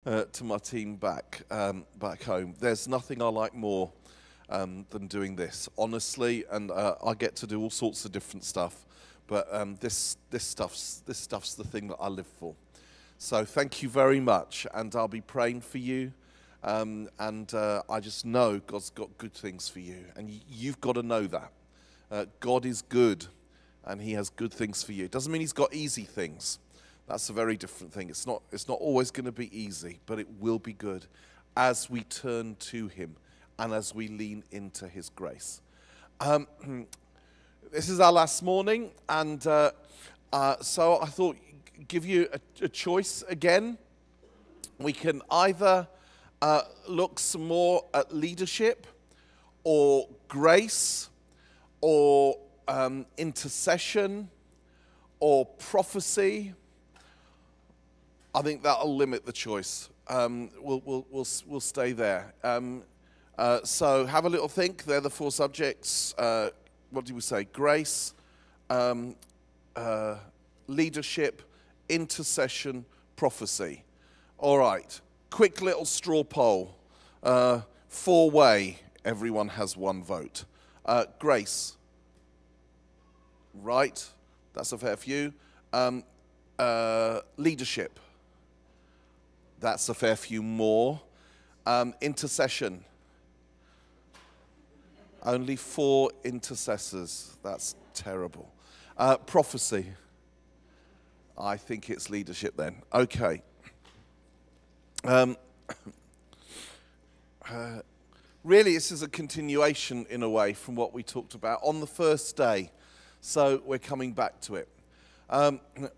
to my team back home. There's nothing I like more than doing this, honestly, and I get to do all sorts of different stuff, but this stuff's the thing that I live for. So thank you very much, and I'll be praying for you, and I just know God's got good things for you, and you've got to know that. God is good, and He has good things for you. It doesn't mean He's got easy things. That's a very different thing. It's not always going to be easy, but it will be good as we turn to Him and as we lean into His grace. This is our last morning, and so I thought give you a choice again. We can either look some more at leadership or grace or intercession or prophecy. I think that'll limit the choice. We'll stay there. So have a little think. They're the four subjects. What do we say? Grace, leadership, intercession, prophecy. All right. Quick little straw poll. Four-way. Everyone has one vote. Grace. Right. That's a fair few. Leadership. That's a fair few more. Intercession. Only 4 intercessors. That's terrible. Prophecy. I think it's leadership then. Okay. Really, this is a continuation in a way from what we talked about on the first day. So we're coming back to it.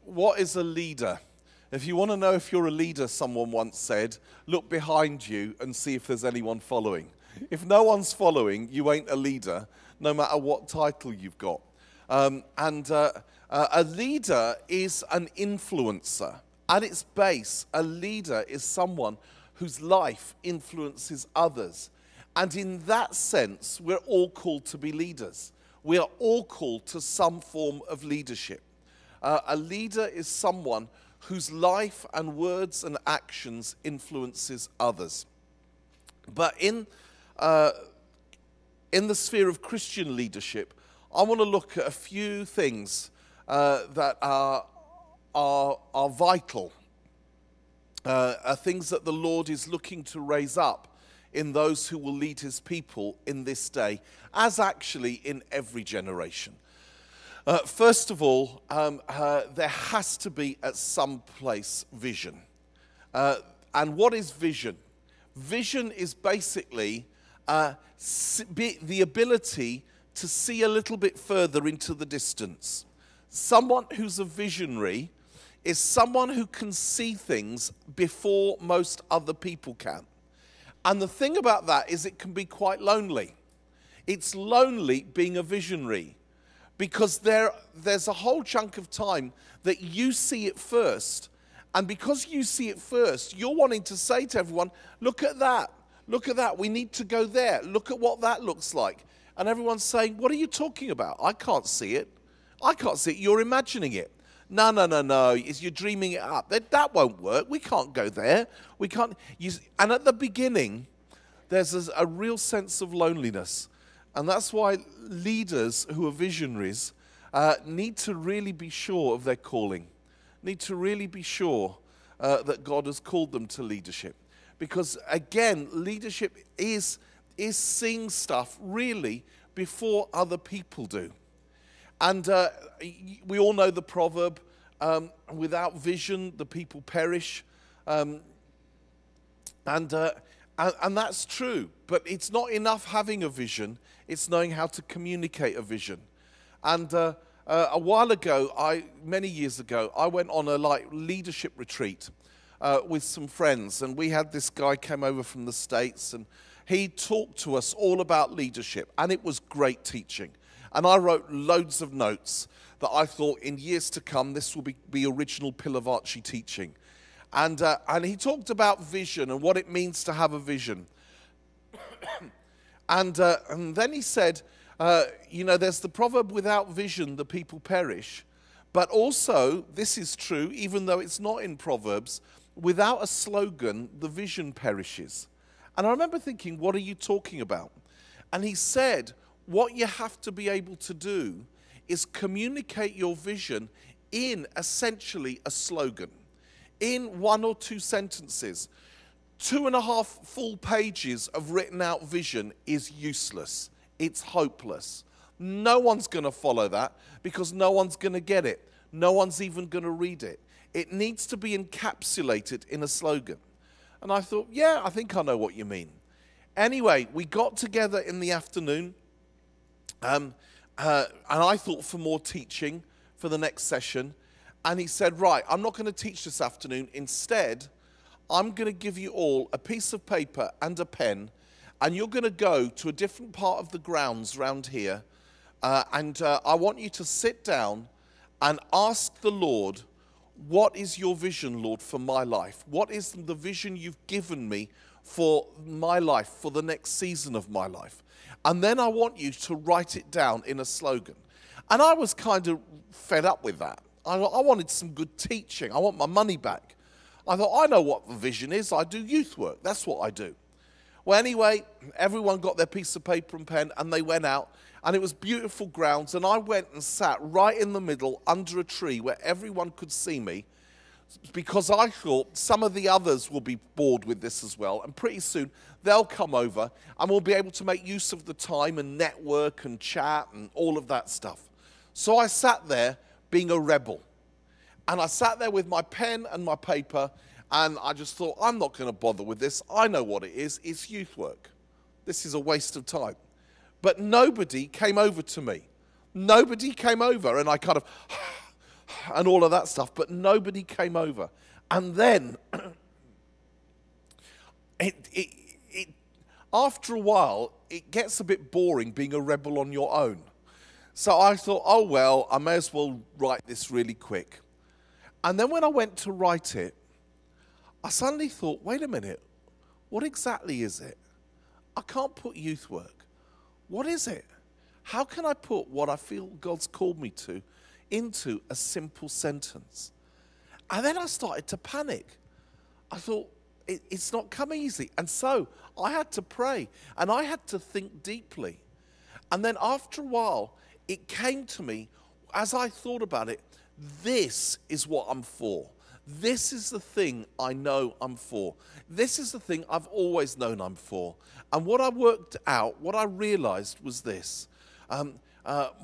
What is a leader? If you want to know if you're a leader, someone once said, look behind you and see if there's anyone following. If no one's following, you ain't a leader, no matter what title you've got. A leader is an influencer. At its base, a leader is someone whose life influences others. And in that sense, we're all called to be leaders. We are all called to some form of leadership. A leader is someone whose life and words and actions influences others. But in the sphere of Christian leadership, I want to look at a few things that are vital, are things that the Lord is looking to raise up in those who will lead His people in this day, as actually in every generation. First of all, there has to be at some place vision. And what is vision? Vision is basically the ability to see a little bit further into the distance. Someone who's a visionary is someone who can see things before most other people can. And the thing about that is it can be quite lonely. It's lonely being a visionary, because there's a whole chunk of time that you see it first. And because you see it first, you're wanting to say to everyone, look at that, we need to go there, look at what that looks like. And everyone's saying, what are you talking about? I can't see it, you're imagining it. No, you're dreaming it up. That won't work, we can't go there. We can't. And at the beginning, there's a real sense of loneliness. And that's why leaders who are visionaries need to really be sure of their calling, need to really be sure that God has called them to leadership. Because again, leadership is seeing stuff really before other people do. And we all know the proverb, without vision, the people perish. And that's true, but it's not enough having a vision. It's knowing how to communicate a vision. And a while ago, many years ago, I went on a leadership retreat with some friends, and we had this guy came over from the States, and he talked to us all about leadership, and it was great teaching. And I wrote loads of notes that I thought in years to come, this will be original Pilavachi teaching. And he talked about vision and what it means to have a vision. And then he said, there's the proverb, without vision, the people perish. But also, this is true, even though it's not in Proverbs, without a slogan, the vision perishes. And I remember thinking, what are you talking about? And he said, what you have to be able to do is communicate your vision in essentially a slogan, in 1 or 2 sentences. 2.5 full pages of written out vision is useless. It's hopeless. No one's going to follow that because no one's going to get it. No one's even going to read it. It needs to be encapsulated in a slogan. And I thought, yeah, I think I know what you mean. Anyway, we got together in the afternoon, and I thought for more teaching for the next session. And he said, right, I'm not going to teach this afternoon. Instead, I'm going to give you all a piece of paper and a pen, and you're going to go to a different part of the grounds around here, and I want you to sit down and ask the Lord, what is your vision, Lord, for my life? What is the vision you've given me for my life, for the next season of my life? And then I want you to write it down in a slogan. And I was kind of fed up with that. I wanted some good teaching. I want my money back. I thought, I know what the vision is. I do youth work. That's what I do. Well, anyway, everyone got their piece of paper and pen, and they went out. And it was beautiful grounds, and I went and sat right in the middle under a tree where everyone could see me, because I thought some of the others will be bored with this as well, and pretty soon they'll come over and we'll be able to make use of the time and network and chat and all of that stuff. So I sat there being a rebel, and I sat there with my pen and my paper, and I just thought, I'm not going to bother with this. I know what it is. It's youth work. This is a waste of time. But nobody came over to me. Nobody came over, and I kind of, and all of that stuff, but nobody came over. And then, after a while, it gets a bit boring being a rebel on your own. So I thought, oh well, I may as well write this really quick. And then when I went to write it, I suddenly thought, wait a minute, what exactly is it? I can't put youth work. What is it? How can I put what I feel God's called me to into a simple sentence? And then I started to panic. I thought, it's not come easy. And so I had to pray, and I had to think deeply. And then after a while, it came to me, as I thought about it, this is what I'm for. This is the thing I know I'm for. This is the thing I've always known I'm for. And what I worked out, what I realized was this.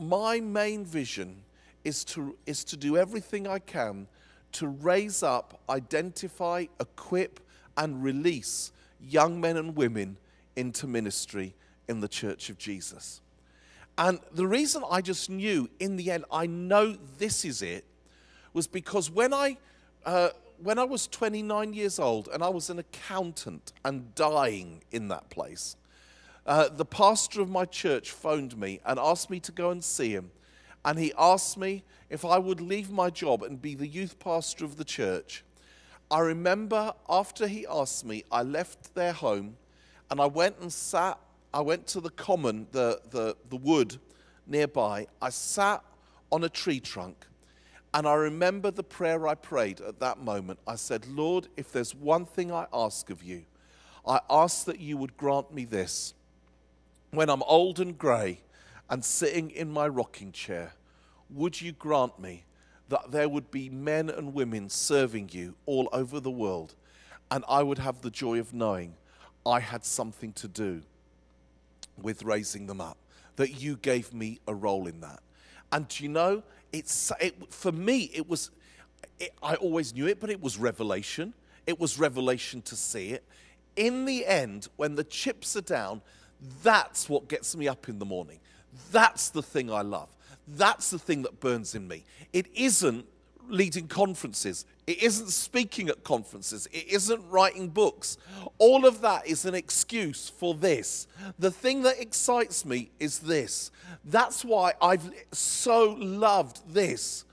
My main vision is to do everything I can to raise up, identify, equip, and release young men and women into ministry in the Church of Jesus. And the reason I just knew, in the end, I know this is it, was because when I was 29 years old and I was an accountant and dying in that place, the pastor of my church phoned me and asked me to go and see him. And he asked me if I would leave my job and be the youth pastor of the church. I remember after he asked me, I left their home and I went and sat. I went to the common, the wood nearby. I sat on a tree trunk. And I remember the prayer I prayed at that moment. I said, Lord, if there's one thing I ask of you, I ask that you would grant me this. When I'm old and grey and sitting in my rocking chair, would you grant me that there would be men and women serving you all over the world, and I would have the joy of knowing I had something to do with raising them up, that you gave me a role in that. And you know, for me, I always knew it, but it was revelation. It was revelation to see it. In the end, when the chips are down, that's what gets me up in the morning. That's the thing I love. That's the thing that burns in me. It isn't leading conferences. It isn't speaking at conferences. It isn't writing books. All of that is an excuse for this. The thing that excites me is this. That's why I've so loved this.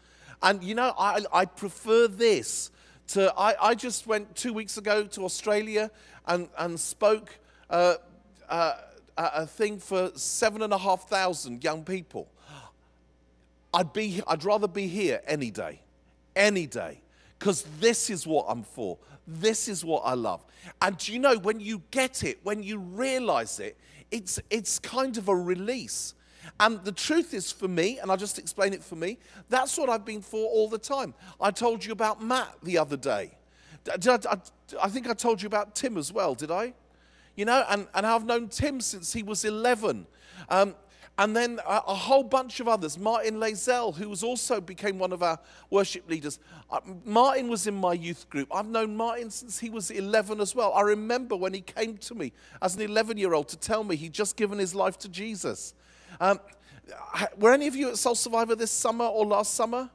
And you know, I prefer this to, I just went 2 weeks ago to Australia and spoke a thing for 7,500 young people. I'd rather be here any day. because this is what I'm for. This is what I love. And do you know, when you get it, when you realize it, it's kind of a release. And the truth is, for me, and I'll just explain it for me, that's what I've been for all the time. I told you about Matt the other day. I think I told you about Tim as well, did I? You know, and I've known Tim since he was 11. And then a whole bunch of others. Martin Lazell, who also became one of our worship leaders. Martin was in my youth group. I've known Martin since he was 11 as well. I remember when he came to me as an 11-year-old to tell me he'd just given his life to Jesus. Were any of you at Soul Survivor this summer or last summer?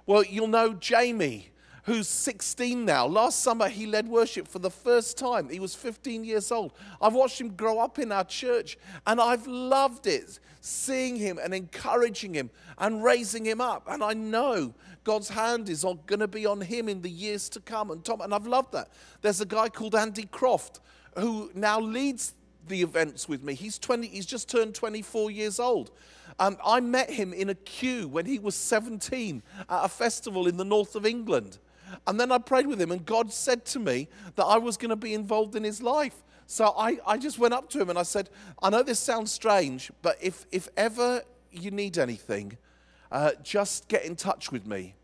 Well, you'll know Jamie, who's 16 now. Last summer, he led worship for the first time. He was 15 years old. I've watched him grow up in our church, and I've loved it, seeing him and encouraging him and raising him up. And I know God's hand is going to be on him in the years to come. And I've loved that. There's a guy called Andy Croft who now leads the events with me. He's just turned 24 years old. I met him in a queue when he was 17 at a festival in the north of England. And then I prayed with him, and God said to me that I was going to be involved in his life. So I just went up to him and I said, I know this sounds strange, but if ever you need anything, just get in touch with me,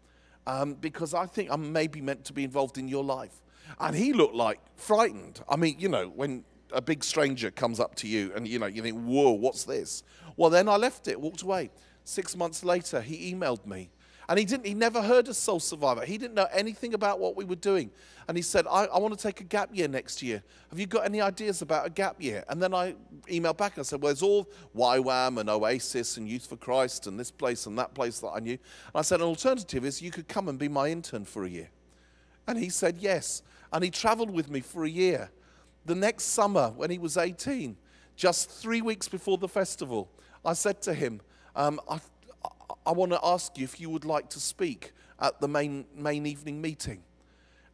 because I think I'm maybe meant to be involved in your life. And he looked like frightened. I mean, you know, when a big stranger comes up to you and, you know, you think, whoa, what's this? Well, then I left it, walked away. 6 months later, he emailed me. And he never heard of Soul Survivor. He didn't know anything about what we were doing. And he said, I want to take a gap year next year. Have you got any ideas about a gap year? And then I emailed back and I said, well, there's all YWAM and Oasis and Youth for Christ and this place and that place that I knew. And I said, an alternative is you could come and be my intern for a year. And he said yes. And he traveled with me for a year. The next summer, when he was 18, just 3 weeks before the festival, I said to him, I want to ask you if you would like to speak at the main evening meeting.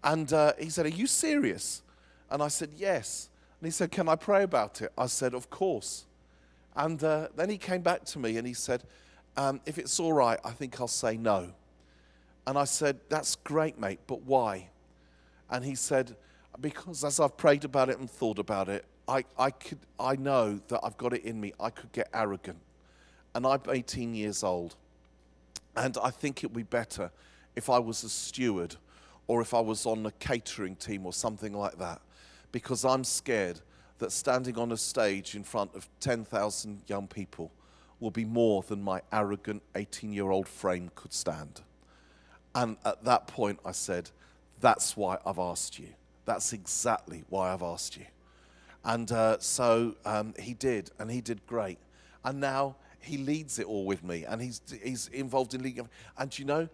And he said, are you serious? And I said, yes. And he said, can I pray about it? I said, of course. And then he came back to me and he said, if it's all right, I think I'll say no. And I said, that's great, mate, but why? And he said, because as I've prayed about it and thought about it, I know that I've got it in me. I could get arrogant. And I'm 18 years old. And I think it would be better if I was a steward or if I was on a catering team or something like that. Because I'm scared that standing on a stage in front of 10,000 young people will be more than my arrogant 18-year-old frame could stand. And at that point I said, that's why I've asked you. That's exactly why I've asked you. And so he did, and he did great. And now he leads it all with me, and he's involved in leading. And you know,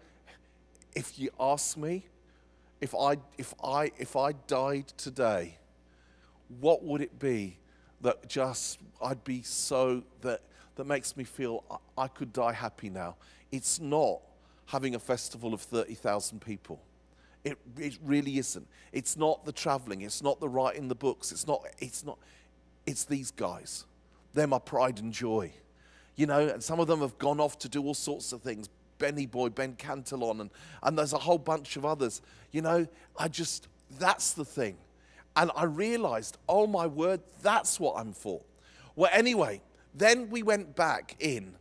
if you ask me, if I died today, what would it be that just I'd be so that makes me feel I could die happy now? It's not having a festival of 30,000 people. It really isn't. It's not the traveling. It's not the writing the books. It's these guys. They're my pride and joy. You know, and some of them have gone off to do all sorts of things. Benny Boy, Ben Cantillon, and there's a whole bunch of others. You know, that's the thing. And I realized, oh my word, that's what I'm for. Well, anyway, then we went back in,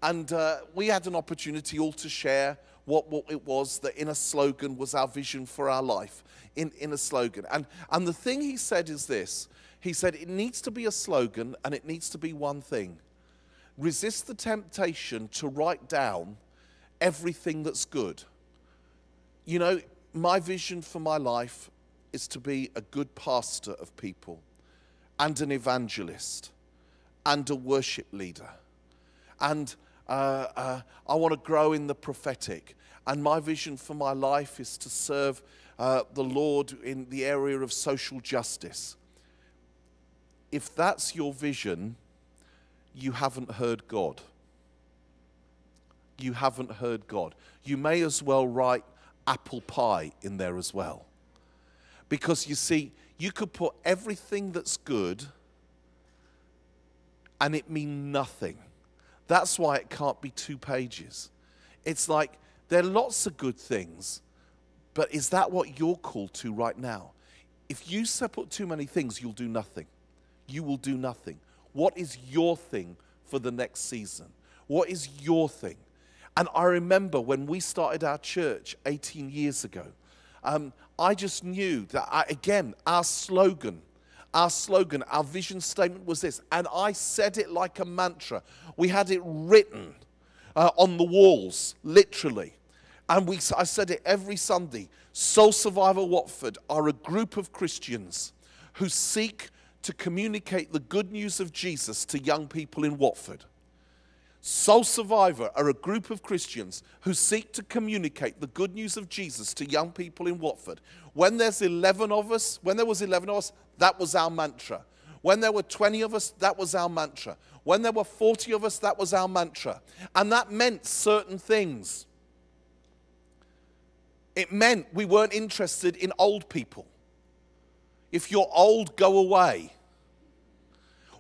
and we had an opportunity all to share what it was that in a slogan was our vision for our life, in a slogan. And the thing he said is this. He said it needs to be a slogan, and it needs to be one thing. Resist the temptation to write down everything that's good. You know, my vision for my life is to be a good pastor of people and an evangelist and a worship leader. And I want to grow in the prophetic. And my vision for my life is to serve the Lord in the area of social justice. If that's your vision, you haven't heard God. You haven't heard God. You may as well write apple pie in there as well. Because you see, you could put everything that's good and it mean nothing. That's why it can't be 2 pages. It's like, there are lots of good things, But is that what you're called to right now? If you put too many things, you'll do nothing. You will do nothing. What is your thing for the next season? What is your thing? And I remember when we started our church 18 years ago, I just knew that, our slogan, our vision statement was this. And I said it like a mantra. We had it written on the walls, literally. And I said it every Sunday. Soul Survivor Watford are a group of Christians who seek to communicate the good news of Jesus to young people in Watford. Soul Survivor are a group of Christians who seek to communicate the good news of Jesus to young people in Watford. When there was 11 of us, that was our mantra. When there were 20 of us, that was our mantra. When there were 40 of us, that was our mantra. And that meant certain things. It meant we weren't interested in old people. If you're old, go away.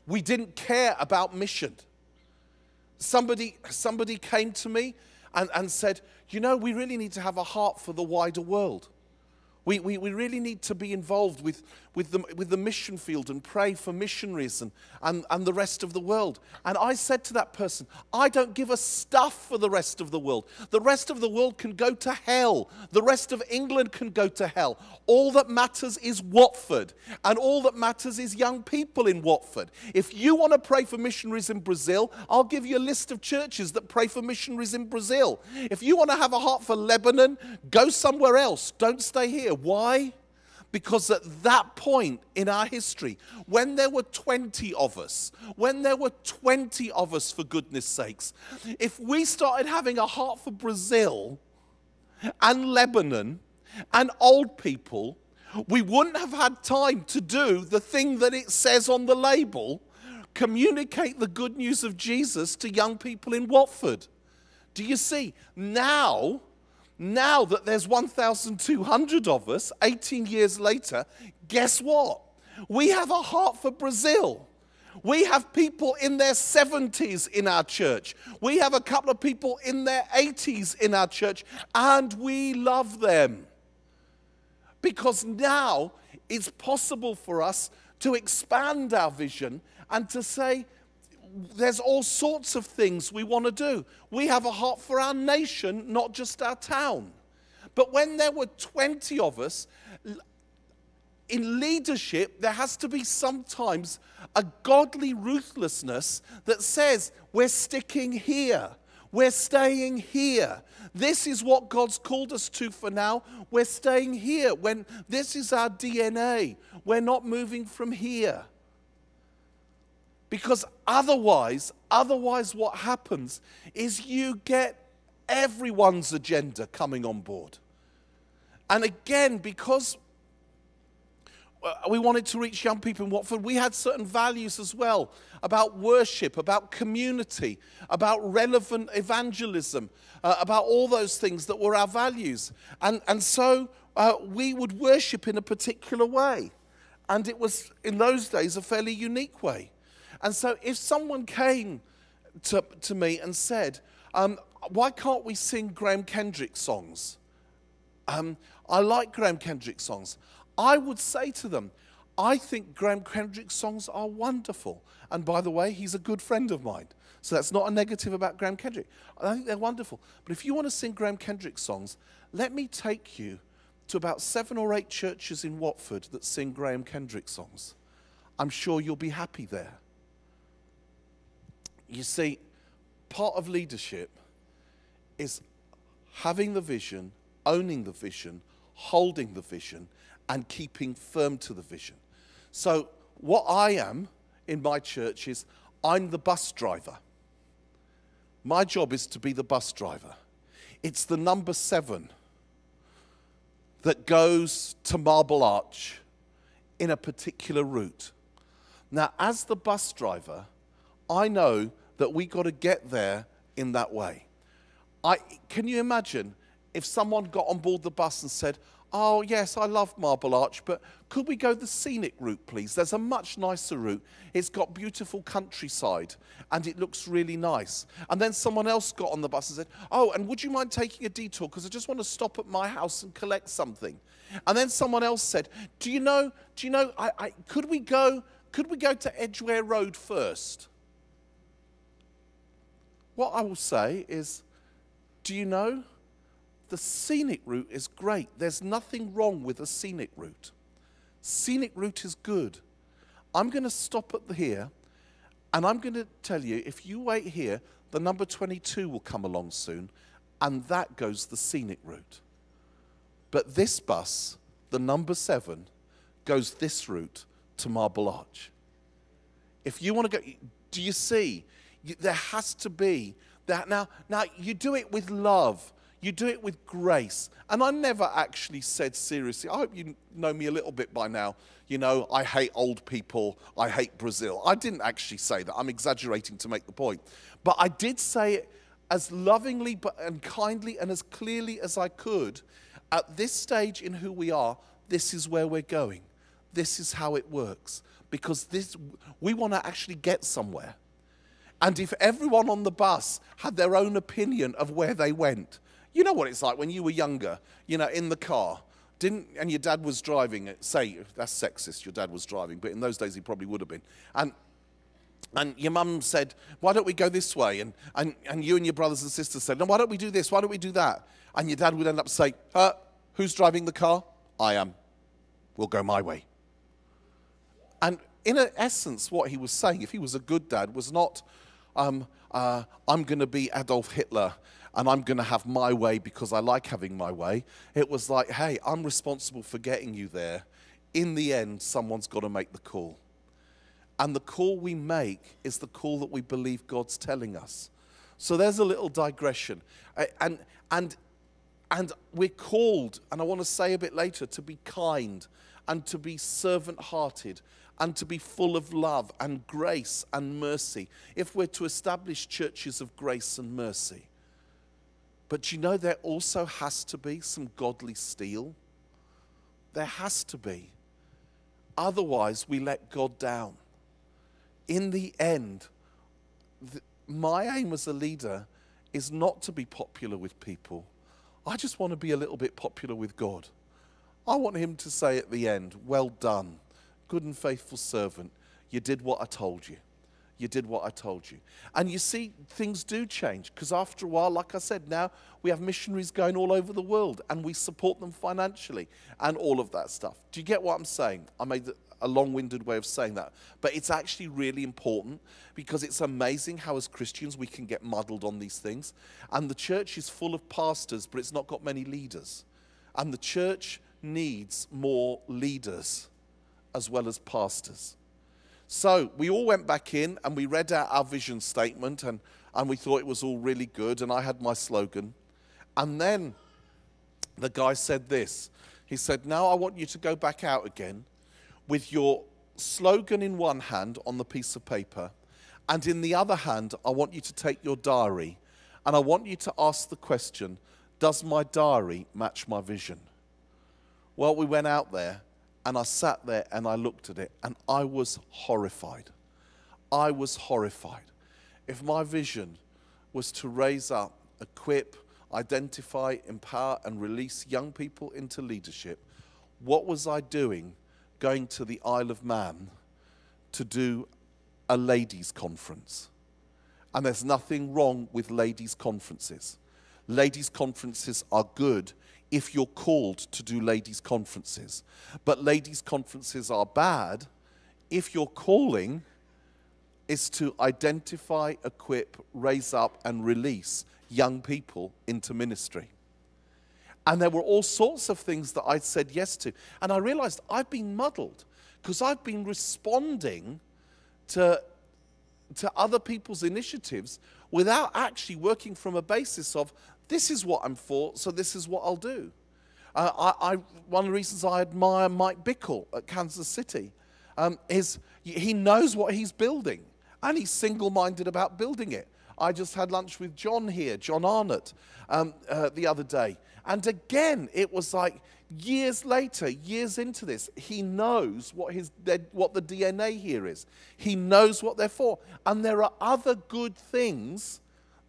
We didn't care about mission. Somebody came to me and said, we really need to have a heart for the wider world. We really need to be involved with the mission field and pray for missionaries and the rest of the world. And I said to that person, I don't give a stuff for the rest of the world. The rest of the world can go to hell. The rest of England can go to hell. All that matters is Watford. And all that matters is young people in Watford. If you want to pray for missionaries in Brazil, I'll give you a list of churches that pray for missionaries in Brazil. If you want to have a heart for Lebanon, go somewhere else. Don't stay here. Why? Because at that point in our history, when there were 20 of us, for goodness sakes, if we started having a heart for Brazil and Lebanon and old people, we wouldn't have had time to do the thing that it says on the label, communicate the good news of Jesus to young people in Watford. Do you see? Now that there's 1,200 of us, 18 years later, guess what? We have a heart for Brazil. We have people in their 70s in our church. We have a couple of people in their 80s in our church, and we love them. Because now it's possible for us to expand our vision and to say, there's all sorts of things we want to do. We have a heart for our nation, not just our town. But when there were 20 of us, in leadership, there has to be sometimes a godly ruthlessness that says, we're sticking here. We're staying here. This is what God's called us to for now. We're staying here. When this is our DNA, we're not moving from here. Because otherwise what happens is you get everyone's agenda coming on board. And again, because we wanted to reach young people in Watford, we had certain values as well about worship, about community, about relevant evangelism, about all those things that were our values. And so we would worship in a particular way. And it was, in those days, a fairly unique way. And so if someone came to me and said, why can't we sing Graham Kendrick songs? I like Graham Kendrick songs. I would say to them, I think Graham Kendrick songs are wonderful. And by the way, he's a good friend of mine. So that's not a negative about Graham Kendrick. I think they're wonderful. But if you want to sing Graham Kendrick songs, let me take you to about 7 or 8 churches in Watford that sing Graham Kendrick songs. I'm sure you'll be happy there. You see, part of leadership is having the vision, owning the vision, holding the vision, and keeping firm to the vision. So what I am in my church is I'm the bus driver. My job is to be the bus driver. It's the number 7 that goes to Marble Arch in a particular route. Now, as the bus driver, I know that we got to get there in that way. Can you imagine if someone got on board the bus and said, oh yes, I love Marble Arch, but could we go the scenic route, please? There's a much nicer route. It's got beautiful countryside, and it looks really nice. And then someone else got on the bus and said, oh, and would you mind taking a detour? Because I just want to stop at my house and collect something. And then someone else said, do you know, could we go to Edgware Road first? What I will say is, do you know, the scenic route is great. There's nothing wrong with a scenic route. Scenic route is good. I'm going to stop at here, and I'm going to tell you, if you wait here, the number 22 will come along soon, and that goes the scenic route. But this bus, the number 7, goes this route to Marble Arch. If you want to go, do you see? There has to be that. Now you do it with love. You do it with grace. And I never actually said seriously, I hope you know me a little bit by now, you know, I hate old people, I hate Brazil. I didn't actually say that. I'm exaggerating to make the point. But I did say it as lovingly and kindly and as clearly as I could. At this stage in who we are, this is where we're going. This is how it works. Because we want to actually get somewhere. And if everyone on the bus had their own opinion of where they went, you know what it's like when you were younger, you know, in the car, and your dad was driving, say, that's sexist, your dad was driving, but in those days he probably would have been. And your mum said, why don't we go this way? And you and your brothers and sisters said, no, why don't we do this? Why don't we do that? And your dad would end up saying, who's driving the car? I am. We'll go my way. And in essence, what he was saying, if he was a good dad, was not, I'm going to be Adolf Hitler and I'm going to have my way because I like having my way. It was like, hey, I'm responsible for getting you there. In the end, someone's got to make the call. And the call we make is the call that we believe God's telling us. So there's a little digression. And we're called, and I want to say a bit later, to be kind and to be servant-hearted and to be full of love and grace and mercy if we're to establish churches of grace and mercy. But you know, there also has to be some godly steel. There has to be. Otherwise, we let God down. In the end, my aim as a leader is not to be popular with people. I just want to be a little bit popular with God. I want him to say at the end, well done, good and faithful servant. You did what I told you. You did what I told you. And you see, things do change, because after a while, like I said, now we have missionaries going all over the world and we support them financially and all of that stuff. Do you get what I'm saying? I made a long-winded way of saying that. But it's actually really important, because it's amazing how as Christians we can get muddled on these things. And the church is full of pastors, but it's not got many leaders. And the church needs more leaders as well as pastors. So we all went back in and we read out our vision statement, and we thought it was all really good, and I had my slogan. And then the guy said this. He said, now I want you to go back out again with your slogan in one hand on the piece of paper, and in the other hand, I want you to take your diary, and I want you to ask the question, does my diary match my vision? Well, we went out there, and I sat there and I looked at it, and I was horrified. I was horrified. If my vision was to raise up, equip, identify, empower, and release young people into leadership, what was I doing going to the Isle of Man to do a ladies' conference? And there's nothing wrong with ladies' conferences. Ladies' conferences are good if you're called to do ladies' conferences. But ladies' conferences are bad if your calling is to identify, equip, raise up, and release young people into ministry. And there were all sorts of things that I'd said yes to. And I realized I've been muddled, because I've been responding to other people's initiatives without actually working from a basis of, this is what I'm for, so this is what I'll do. One of the reasons I admire Mike Bickle at Kansas City is he knows what he's building, and he's single-minded about building it. I just had lunch with John here, John Arnott, the other day. And again, it was like years later, years into this, he knows what the DNA here is. He knows what they're for. And there are other good things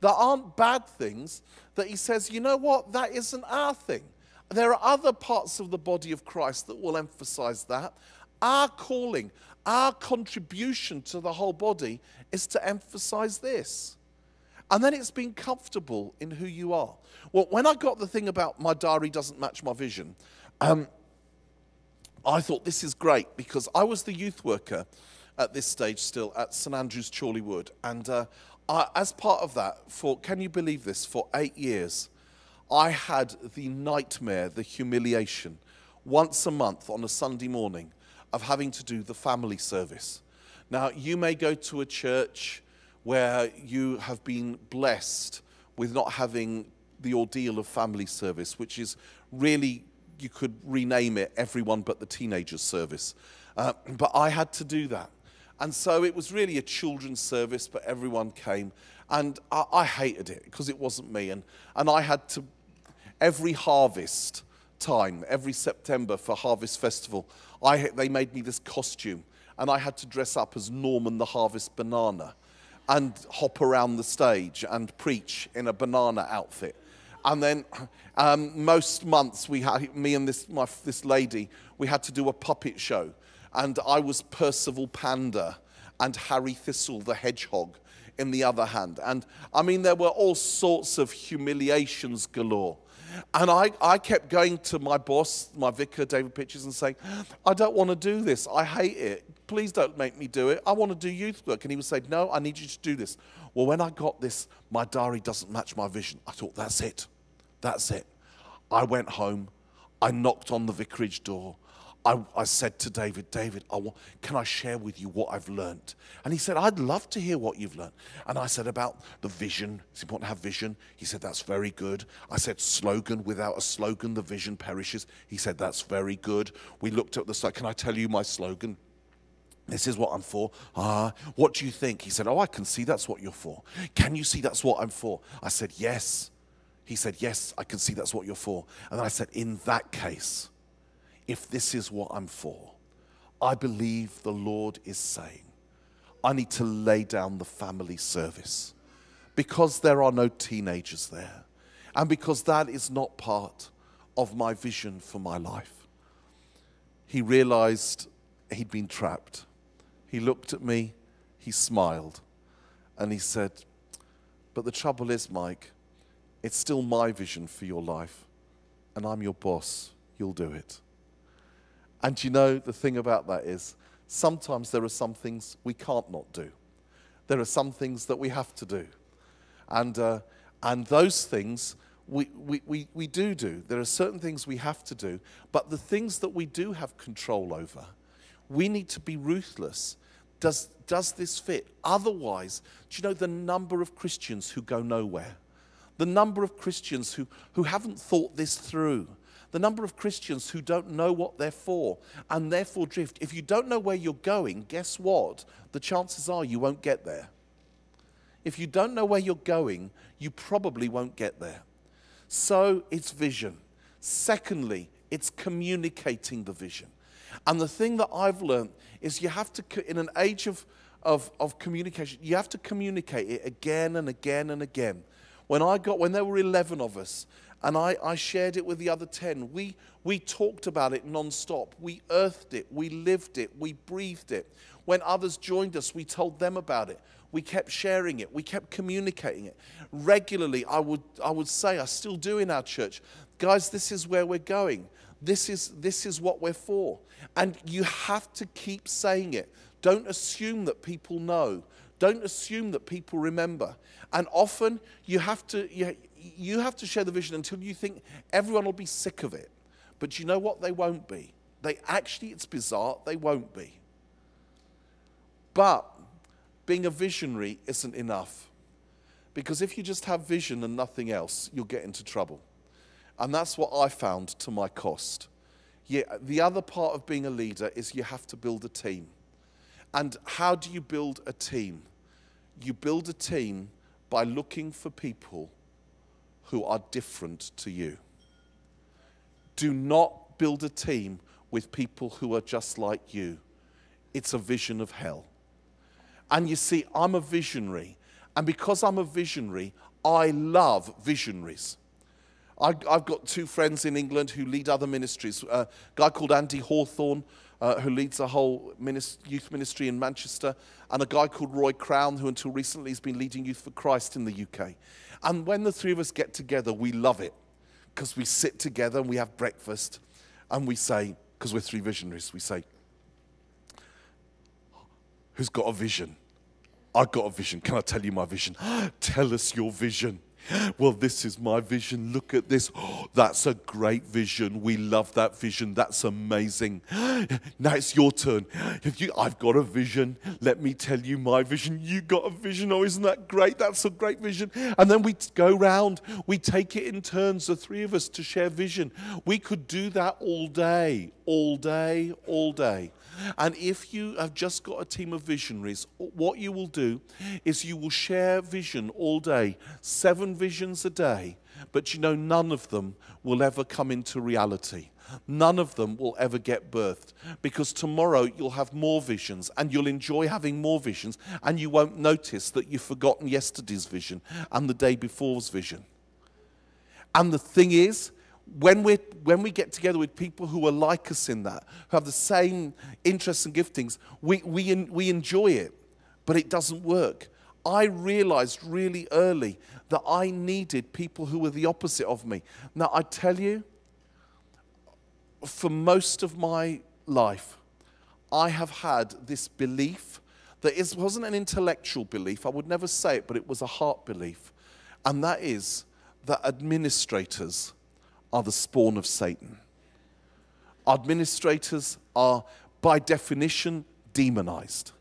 that aren't bad things that he says, you know what, that isn't our thing. There are other parts of the body of Christ that will emphasize that. Our calling, our contribution to the whole body is to emphasize this. And then it's being comfortable in who you are. Well, when I got the thing about my diary doesn't match my vision, I thought this is great, because I was the youth worker at this stage still at St Andrew's Chorley Wood. And as part of that, can you believe this, for 8 years, I had the nightmare, the humiliation, once a month on a Sunday morning of having to do the family service. Now, you may go to a church where you have been blessed with not having the ordeal of family service, which is really, you could rename it everyone but the teenagers service. But I had to do that. And so it was really a children's service, but everyone came. And I hated it because it wasn't me. And I had to, every harvest time, every September for Harvest Festival, they made me this costume. And I had to dress up as Norman the Harvest Banana and hop around the stage and preach in a banana outfit. And then most months, we had, me and this lady, we had to do a puppet show. And I was Percival Panda and Harry Thistle the Hedgehog in the other hand. And I mean, there were all sorts of humiliations galore. And I kept going to my boss, my vicar, David Pitches, and saying, I don't want to do this. I hate it. Please don't make me do it. I want to do youth work. And he would say, no, I need you to do this. Well, when I got this, my diary doesn't match my vision, I thought, that's it. That's it. I went home. I knocked on the vicarage door. I said to David, can I share with you what I've learnt? And he said, I'd love to hear what you've learnt. And I said about the vision. It's important to have vision. He said, that's very good. I said, slogan, without a slogan, the vision perishes. He said, that's very good. We looked at the slide. Can I tell you my slogan? This is what I'm for. What do you think? He said, I can see that's what you're for. Can you see that's what I'm for? I said, yes. He said, yes, I can see that's what you're for. And I said, in that case, if this is what I'm for, I believe the Lord is saying, I need to lay down the family service because there are no teenagers there and because that is not part of my vision for my life. He realized he'd been trapped. He looked at me, he smiled, and he said, but the trouble is, Mike, it's still my vision for your life, and I'm your boss. You'll do it. And you know, the thing about that is, sometimes there are some things we can't not do. There are some things that we have to do. And those things we do. There are certain things we have to do, but the things that we do have control over, we need to be ruthless. Does this fit? Otherwise, do you know the number of Christians who go nowhere? The number of Christians who haven't thought this through. The number of Christians who don't know what they're for and therefore drift. If you don't know where you're going, guess what? The chances are you won't get there. If you don't know where you're going, you probably won't get there. So it's vision. Secondly, it's communicating the vision. And the thing that I've learned is you have to, in an age of communication, you have to communicate it again and again and again. When there were 11 of us, and I shared it with the other 10, we talked about it non-stop. We earthed it, we lived it, we breathed it. When others joined us, we told them about it. We kept sharing it, we kept communicating it. Regularly, I would say, I still do in our church, guys, this is where we're going. This is what we're for. And you have to keep saying it. Don't assume that people know. Don't assume that people remember. And often you have to share the vision until you think everyone will be sick of it. But you know what? They won't be. It's bizarre, they won't be. But being a visionary isn't enough. Because if you just have vision and nothing else, you'll get into trouble. And that's what I found to my cost. Yeah, the other part of being a leader is you have to build a team. And how do you build a team? You build a team by looking for people who are different to you. Do not build a team with people who are just like you. It's a vision of hell. And you see, I'm a visionary. And because I'm a visionary, I love visionaries. I've got two friends in England who lead other ministries. A guy called Andy Hawthorne, who leads a whole youth ministry in Manchester, and a guy called Roy Crown, who until recently has been leading Youth for Christ in the UK. And when the three of us get together, we love it, because we sit together and we have breakfast, and we say, because we're three visionaries, we say, who's got a vision? I've got a vision. Can I tell you my vision? Tell us your vision. Well, this is my vision. Look at this. Oh, that's a great vision. We love that vision. That's amazing. Now it's your turn. I've got a vision. Let me tell you my vision. You got a vision. Oh, isn't that great? That's a great vision. And then we go round. We take it in turns, the three of us, to share vision. We could do that all day, all day, all day. And if you have just got a team of visionaries, what you will do is you will share vision all day, 7 visions a day, but you know none of them will ever come into reality. None of them will ever get birthed, because tomorrow you'll have more visions and you'll enjoy having more visions, and you won't notice that you've forgotten yesterday's vision and the day before's vision. And the thing is, when we get together with people who are like us in that, who have the same interests and giftings, we enjoy it, but it doesn't work. I realized really early that I needed people who were the opposite of me. Now, I tell you, for most of my life, I have had this belief that it wasn't an intellectual belief. I would never say it, but it was a heart belief. And that is that administrators are the spawn of Satan. Administrators are, by definition, demonized.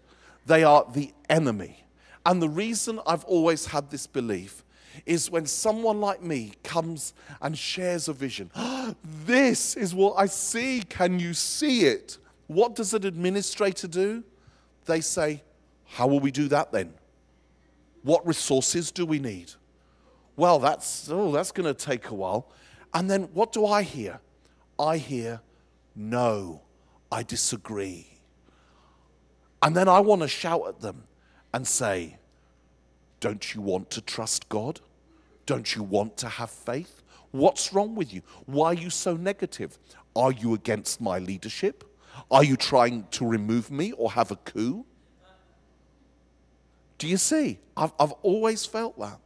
They are the enemy. And the reason I've always had this belief is when someone like me comes and shares a vision. This is what I see. Can you see it? What does an administrator do? They say, how will we do that then? What resources do we need? Well, that's going to take a while. And then what do I hear? I hear, no, I disagree. And then I want to shout at them and say, don't you want to trust God? Don't you want to have faith? What's wrong with you? Why are you so negative? Are you against my leadership? Are you trying to remove me or have a coup? Do you see? I've always felt that.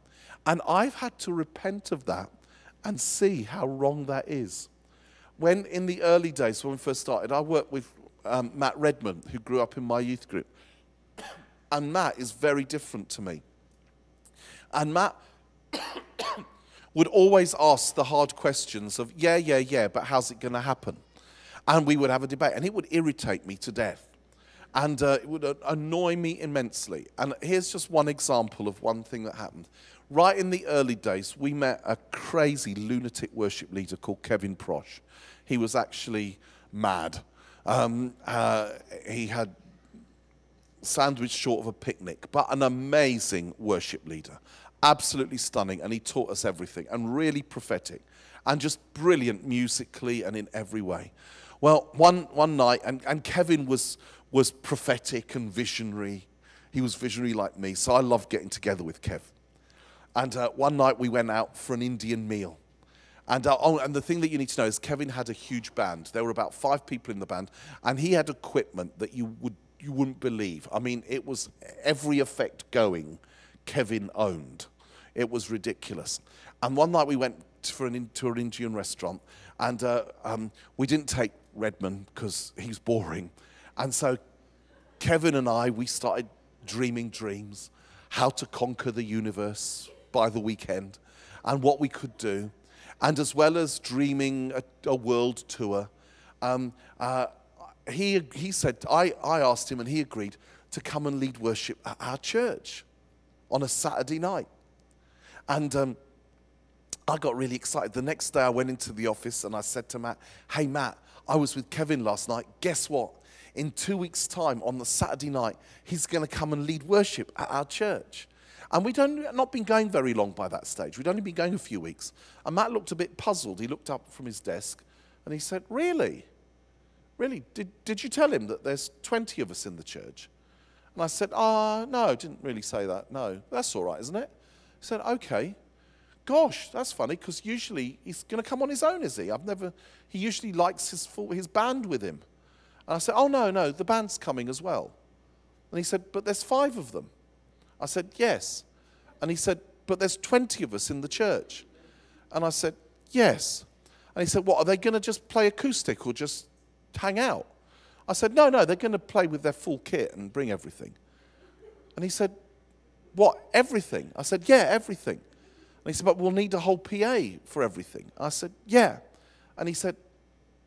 And I've had to repent of that and see how wrong that is. When in the early days, when we first started, I worked with Matt Redman, who grew up in my youth group. And Matt is very different to me. And Matt would always ask the hard questions of, yeah, but how's it going to happen? And we would have a debate, and it would irritate me to death. And it would annoy me immensely. And here's just one example of one thing that happened. Right in the early days, we met a crazy lunatic worship leader called Kevin Prosh. He was actually mad. He had sandwich short of a picnic, but an amazing worship leader. Absolutely stunning, and he taught us everything, and really prophetic, and just brilliant musically and in every way. Well, one night, and Kevin was prophetic and visionary. He was visionary like me, so I loved getting together with Kev. And one night we went out for an Indian meal. And the thing that you need to know is Kevin had a huge band. There were about 5 people in the band, and he had equipment that you wouldn't believe. I mean, it was every effect going Kevin owned. It was ridiculous. And one night we went to an Indian restaurant, and we didn't take Redman because he's boring. And so Kevin and we started dreaming dreams, how to conquer the universe by the weekend, and what we could do. And as well as dreaming a world tour, he said, I asked him, and he agreed to come and lead worship at our church on a Saturday night. And I got really excited. The next day I went into the office and I said to Matt, hey Matt, I was with Kevin last night. Guess what? In 2 weeks' time on the Saturday night, he's going to come and lead worship at our church. And we'd not been going very long by that stage. We'd only been going a few weeks. And Matt looked a bit puzzled. He looked up from his desk and he said, really? Really? Did you tell him that there's 20 of us in the church? And I said, no, I didn't really say that. No, that's all right, isn't it? He said, okay. Gosh, that's funny, because usually he's going to come on his own, is he? He usually likes his band with him. And I said, oh, no, the band's coming as well. And he said, but there's 5 of them. I said, yes. And he said, but there's 20 of us in the church. And I said, yes. And he said, what, are they going to just play acoustic or just hang out? I said, no, they're going to play with their full kit and bring everything. And he said, what, everything? I said, yeah, everything. And he said, but we'll need a whole PA for everything. I said, yeah. And he said,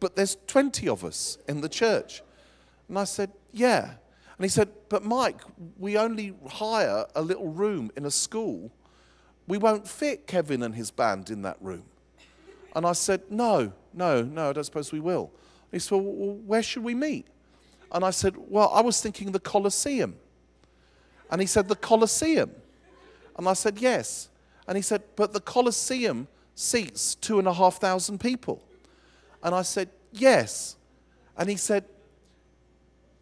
but there's 20 of us in the church. And I said, yeah. And he said, but Mike, we only hire a little room in a school. We won't fit Kevin and his band in that room. And I said, no, I don't suppose we will. And he said, well, where should we meet? And I said, well, I was thinking the Colosseum. And he said, the Colosseum? And I said, yes. And he said, but the Colosseum seats 2,500 people. And I said, yes. And he said,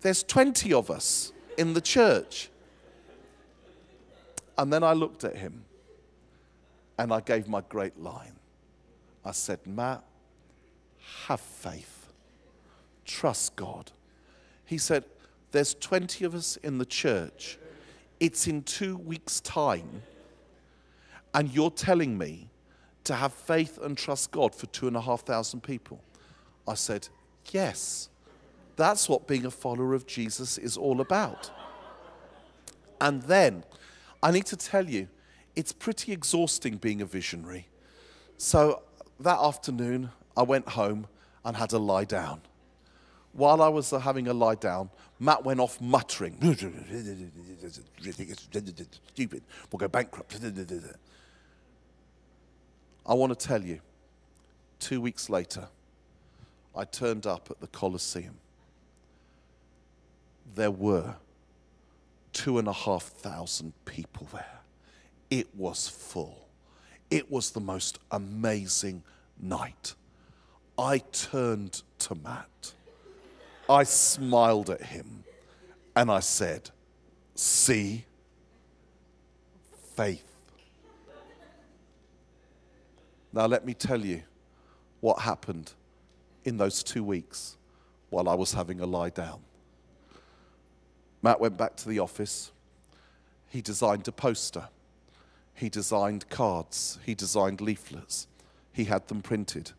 there's 20 of us in the church. And then I looked at him and I gave my great line. I said, Matt, have faith. Trust God. He said, there's 20 of us in the church. It's in 2 weeks' time. And you're telling me to have faith and trust God for 2,500 people? I said, yes. That's what being a follower of Jesus is all about. And then, I need to tell you, it's pretty exhausting being a visionary. So that afternoon, I went home and had a lie down. While I was having a lie down, Matt went off muttering, stupid, we'll go bankrupt. I want to tell you, 2 weeks later, I turned up at the Colosseum. There were 2,500 people there. It was full. It was the most amazing night. I turned to Matt. I smiled at him and I said, see, faith. Now let me tell you what happened in those 2 weeks while I was having a lie down. Matt went back to the office. He designed a poster. He designed cards. He designed leaflets. He had them printed.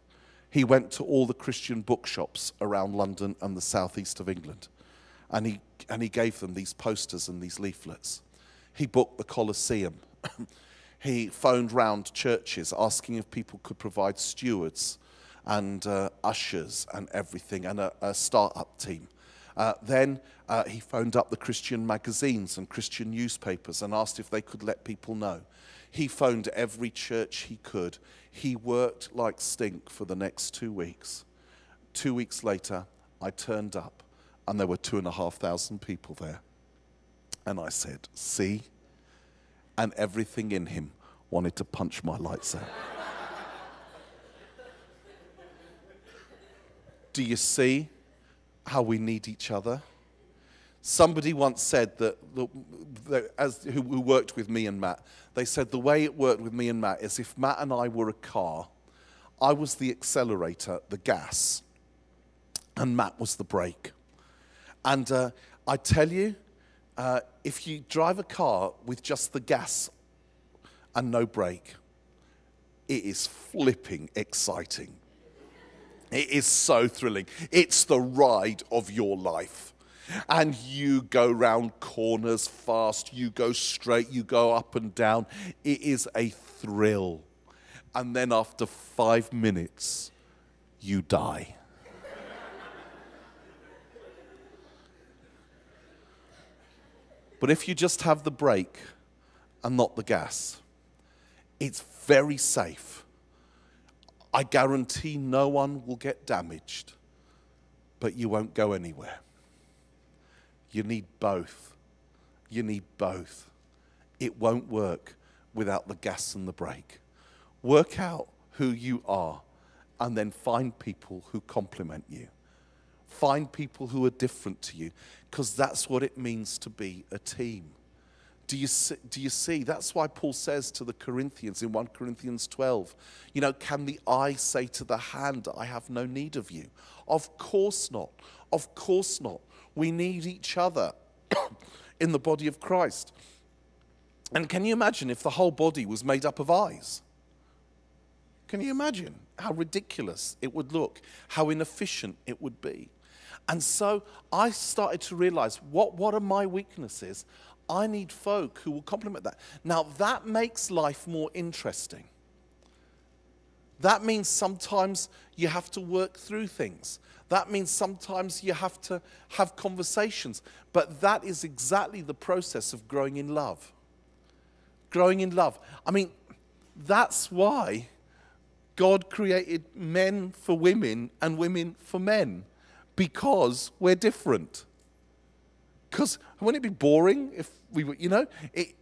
He went to all the Christian bookshops around London and the southeast of England. And he gave them these posters and these leaflets. He booked the Colosseum. He phoned round churches asking if people could provide stewards and ushers and everything, and a start-up team. Then he phoned up the Christian magazines and Christian newspapers and asked if they could let people know. He phoned every church he could. He worked like stink for the next 2 weeks. 2 weeks later, I turned up and there were 2,500 people there. And I said, see? And everything in him wanted to punch my lights out. Do you see how we need each other? Somebody once said that, who worked with me and Matt, they said the way it worked with me and Matt is if Matt and I were a car, I was the accelerator, the gas, and Matt was the brake. And I tell you, if you drive a car with just the gas and no brake, it is flipping exciting. It is so thrilling. It's the ride of your life. And you go round corners fast, you go straight, you go up and down. It is a thrill. And then after 5 minutes, you die. But if you just have the brake and not the gas, it's very safe. I guarantee no one will get damaged, but you won't go anywhere. You need both. You need both. it won't work without the gas and the brake. Work out who you are and then find people who complement you. Find people who are different to you, because that's what it means to be a team. Do you see? That's why Paul says to the Corinthians in 1 Corinthians 12, can the eye say to the hand, I have no need of you? Of course not. Of course not. We need each other in the body of Christ. And can you imagine if the whole body was made up of eyes? Can you imagine how ridiculous it would look, how inefficient it would be? And so I started to realize, what are my weaknesses? I need folk who will complement that. Now, that makes life more interesting. That means sometimes you have to work through things. That means sometimes you have to have conversations. But that is exactly the process of growing in love. Growing in love. I mean, that's why God created men for women and women for men. Because we're different. Because wouldn't it be boring if we were,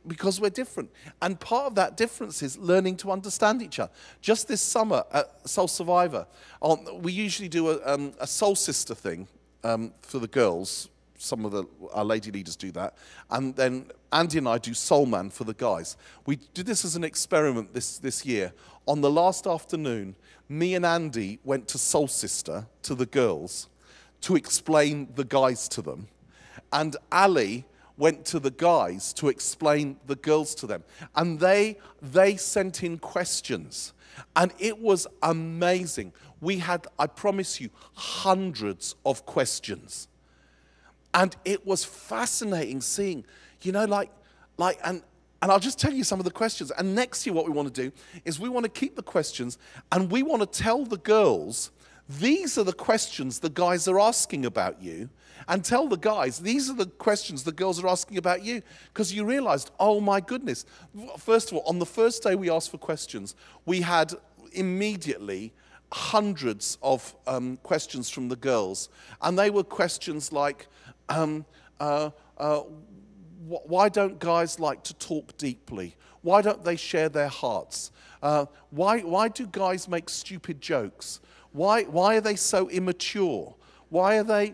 because we're different. And part of that difference is learning to understand each other. Just this summer at Soul Survivor, we usually do a Soul Sister thing for the girls. Some of our lady leaders do that. And then Andy and I do Soul Man for the guys. We did this as an experiment this year. On the last afternoon, me and Andy went to Soul Sister, to the girls, to explain the guys to them. And Ali went to the guys to explain the girls to them. And they sent in questions. And it was amazing. We had, I promise you, hundreds of questions. And it was fascinating seeing, and I'll just tell you some of the questions. And next year what we want to do is we want to keep the questions and we want to tell the girls, these are the questions the guys are asking about you, and tell the guys, these are the questions the girls are asking about you, because you realized, oh my goodness. First of all, on the first day we asked for questions, we had immediately hundreds of questions from the girls, and they were questions like, why don't guys like to talk deeply? Why don't they share their hearts? Why do guys make stupid jokes? Why are they so immature? Why are they,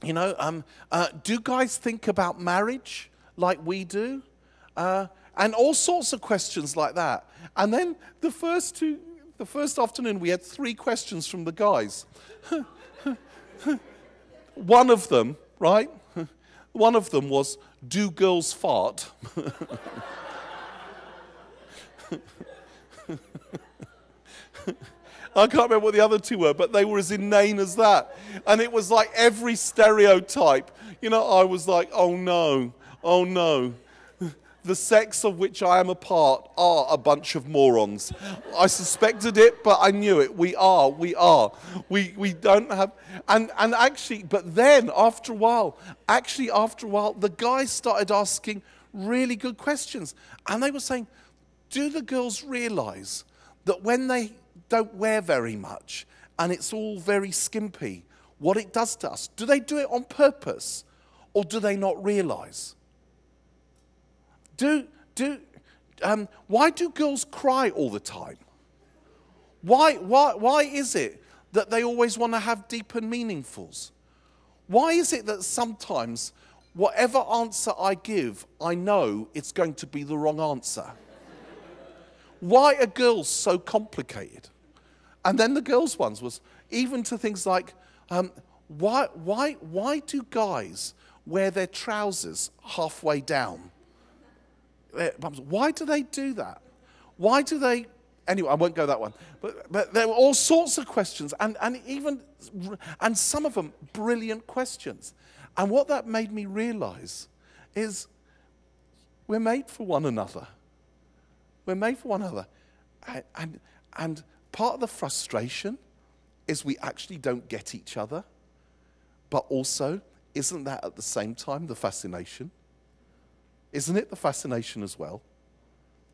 do guys think about marriage like we do? And all sorts of questions like that. And then the first afternoon, we had 3 questions from the guys. One of them, right? One of them was, do girls fart? I can't remember what the other 2 were, but they were as inane as that. And it was like every stereotype. I was like, oh no. The sex of which I am a part are a bunch of morons. I suspected it, but I knew it. We are. We don't have... And actually, but then, after a while, the guys started asking really good questions. And they were saying, do the girls realize that when they don't wear very much and it's all very skimpy, what it does to us? Do they do it on purpose, or do they not realize? Why do girls cry all the time? Why is it that they always want to have deep and meaningfuls? Why is it that sometimes whatever answer I give, I know it's going to be the wrong answer? Why are girls so complicated? And then the girls' ones was even to things like, why do guys wear their trousers halfway down? Why do they do that? Why do they... Anyway, I won't go that one. But there were all sorts of questions, and some of them brilliant questions. And what that made me realize is we're made for one another. We're made for one another. And part of the frustration is we actually don't get each other. But also, isn't that at the same time the fascination? Isn't it the fascination as well?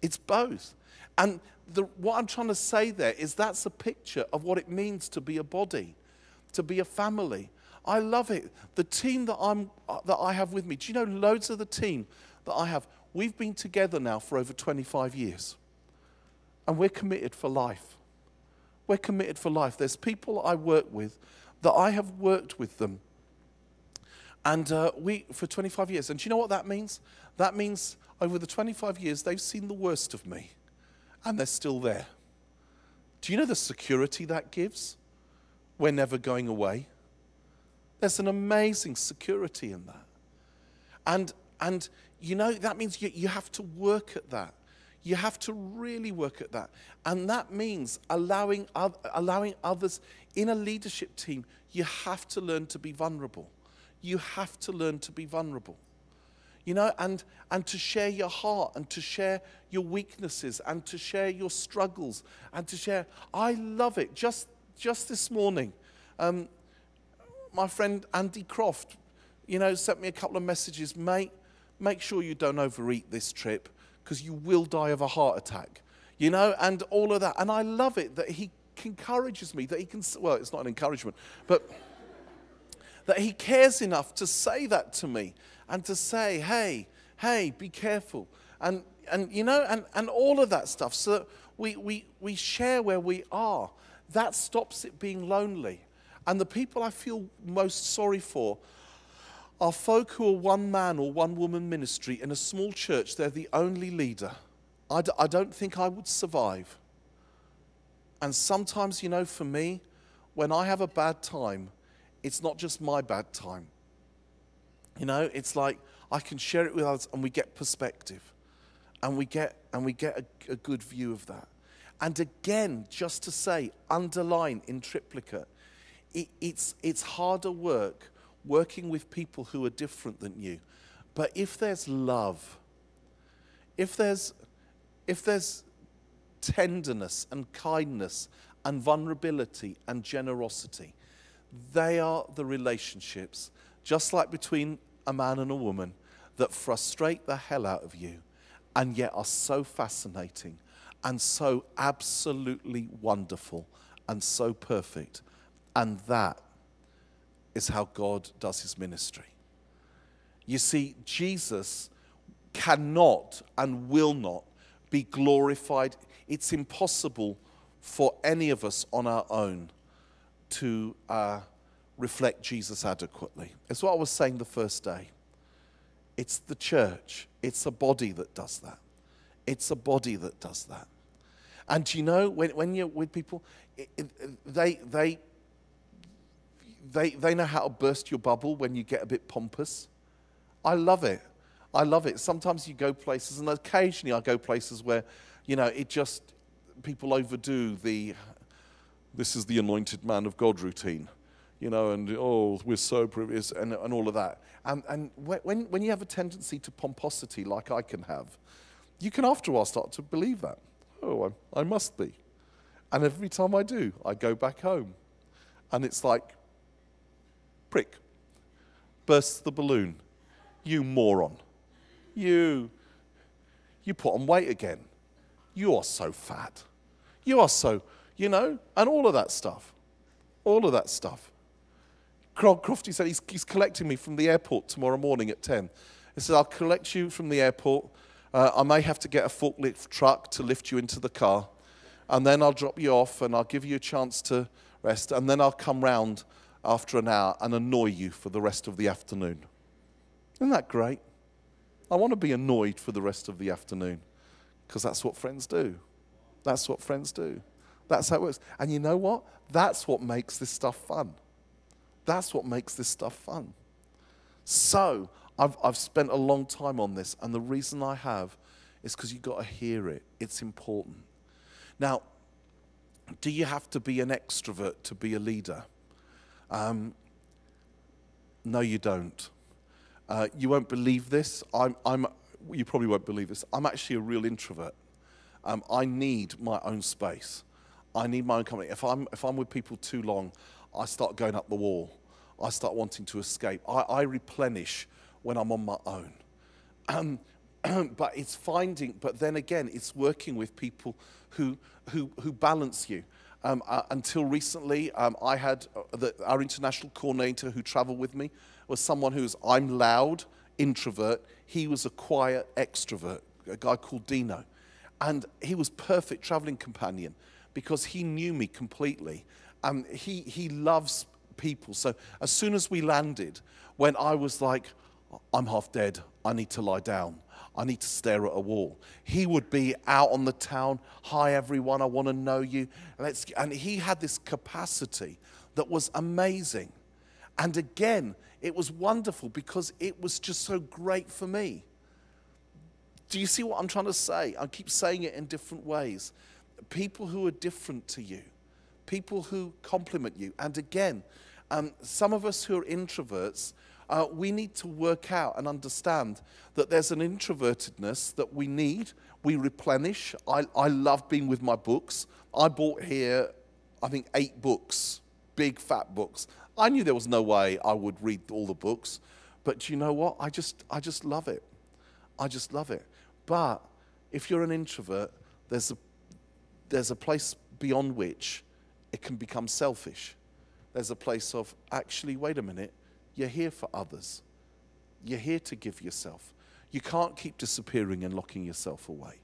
It's both. And what I'm trying to say there is that's a picture of what it means to be a body, to be a family. I love it. The team that I have with me, do you know loads of the team, that I have. We've been together now for over 25 years. And we're committed for life. We're committed for life. There's people I work with that I have worked with them. And for 25 years. And do you know what that means? That means over the 25 years, they've seen the worst of me. And they're still there. Do you know the security that gives? We're never going away. There's an amazing security in that. And you know, that means you have to work at that. You have to really work at that. And that means allowing others in a leadership team, you have to learn to be vulnerable. You have to learn to be vulnerable. You know, and to share your heart and to share your weaknesses and to share your struggles and to share. I love it. Just this morning, my friend Andy Croft, you know, sent me a couple of messages. Mate, make sure you don't overeat this trip because you will die of a heart attack. You know, and all of that. And I love it that he encourages me, that he can, well, it's not an encouragement, but that he cares enough to say that to me and to say, hey, be careful. And you know, and all of that stuff. So that we share where we are. That stops it being lonely. And the people I feel most sorry for are folk who are one man or one woman ministry in a small church. They're the only leader. I don't think I would survive. And sometimes, you know, for me, when I have a bad time, it's not just my bad time. You know, it's like I can share it with others and we get perspective. And we get a good view of that. And again, just to say, underline in triplicate, it's harder work working with people who are different than you. But if there's love, if there's tenderness and kindness and vulnerability and generosity, they are the relationships, just like between a man and a woman, that frustrate the hell out of you and yet are so fascinating and so absolutely wonderful and so perfect. And that is how God does his ministry. You see, Jesus cannot and will not be glorified. It's impossible for any of us on our own to reflect Jesus adequately. It's what I was saying the first day. It's the church. It's a body that does that. It's a body that does that. And you know, when you're with people, they know how to burst your bubble when you get a bit pompous. I love it. I love it. Sometimes you go places, and occasionally I go places where, you know, people overdo this is the anointed man of God routine, you know, and oh, we're so privileged and all of that. And when you have a tendency to pomposity like I can have, you can after a while start to believe that. Oh, I must be. And every time I do, I go back home. And it's like, prick, bursts the balloon. You moron. You put on weight again. You are so fat. You are so, you know, and all of that stuff. All of that stuff. Crofty said he's collecting me from the airport tomorrow morning at 10. He said, I'll collect you from the airport. I may have to get a forklift truck to lift you into the car. And then I'll drop you off and I'll give you a chance to rest. And then I'll come round after an hour and annoy you for the rest of the afternoon. Isn't that great? I want to be annoyed for the rest of the afternoon because that's what friends do. That's what friends do. That's how it works. And you know what? That's what makes this stuff fun. That's what makes this stuff fun. So I've spent a long time on this, and the reason I have is because you've got to hear it. It's important. Now, do you have to be an extrovert to be a leader? No, you don't. You won't believe this. You probably won't believe this. I'm actually a real introvert. I need my own space. I need my own company. If I'm with people too long, I start going up the wall. I start wanting to escape. I replenish when I'm on my own. But then again, it's working with people who balance you. Until recently, I had our international coordinator who traveled with me was someone I'm loud introvert. He was a quiet extrovert, a guy called Dino. And he was perfect traveling companion because he knew me completely. He loves people. So as soon as we landed, when I was like, I'm half dead, I need to lie down, I need to stare at a wall, he would be out on the town, hi everyone, I want to know you. And he had this capacity that was amazing. And again, it was wonderful because it was just so great for me. Do you see what I'm trying to say? I keep saying it in different ways. People who are different to you, people who compliment you. And again, some of us who are introverts, we need to work out and understand that there's an introvertedness that we need, we replenish. I love being with my books. I bought here, I think, 8 books, big fat books. I knew there was no way I would read all the books, but you know what? I just love it. I just love it. But if you're an introvert, there's a place beyond which it can become selfish. There's a place of, actually, wait a minute, you're here for others. You're here to give yourself. You can't keep disappearing and locking yourself away.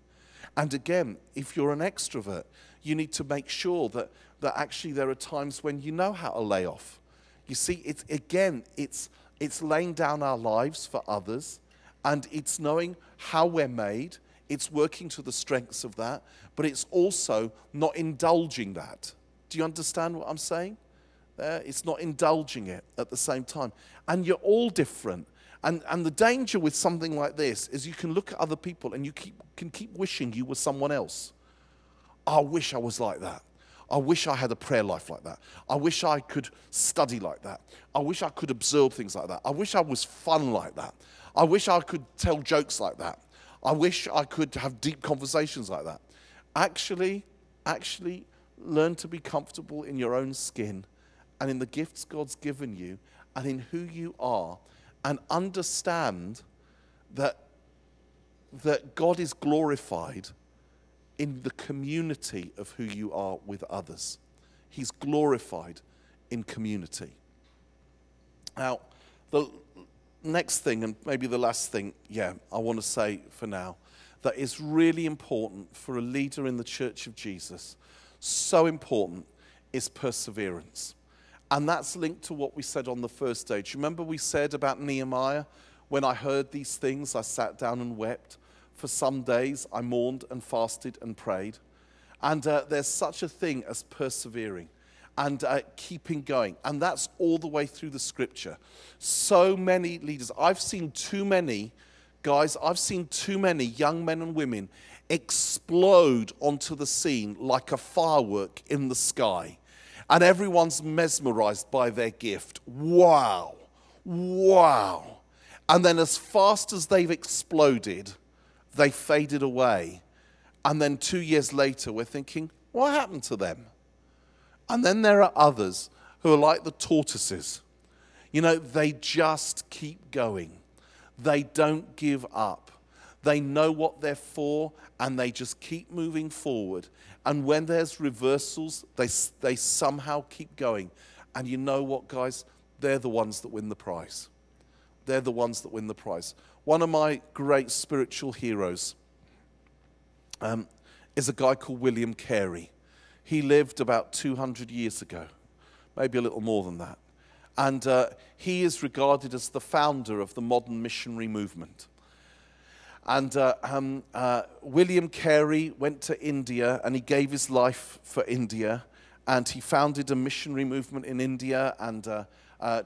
And again, if you're an extrovert, you need to make sure that actually there are times when you know how to lay off. You see, it's laying down our lives for others, and it's knowing how we're made. It's working to the strengths of that, but it's also not indulging that. Do you understand what I'm saying? It's not indulging it at the same time. And you're all different. And the danger with something like this is you can look at other people and you can keep wishing you were someone else. I wish I was like that. I wish I had a prayer life like that. I wish I could study like that. I wish I could absorb things like that. I wish I was fun like that. I wish I could tell jokes like that. I wish I could have deep conversations like that. Actually, learn to be comfortable in your own skin and in the gifts God's given you and in who you are, and understand that God is glorified in the community of who you are with others. He's glorified in community. Now, the next thing, and maybe the last thing, I want to say for now, that is really important for a leader in the Church of Jesus, so important, is perseverance. And that's linked to what we said on the first day. Do you remember we said about Nehemiah? When I heard these things, I sat down and wept. For some days, I mourned and fasted and prayed. And there's such a thing as persevering and keeping going. And that's all the way through the scripture. So many leaders. I've seen too many, guys, I've seen too many young men and women explode onto the scene like a firework in the sky. And everyone's mesmerized by their gift. Wow. Wow. And then as fast as they've exploded, they faded away. And then 2 years later, we're thinking, what happened to them? And then there are others who are like the tortoises. You know, they just keep going. They don't give up. They know what they're for, and they just keep moving forward. And when there's reversals, they somehow keep going. And you know what, guys? They're the ones that win the prize. They're the ones that win the prize. One of my great spiritual heroes is a guy called William Carey. He lived about 200 years ago, maybe a little more than that. And he is regarded as the founder of the modern missionary movement. And William Carey went to India, and he gave his life for India. And he founded a missionary movement in India and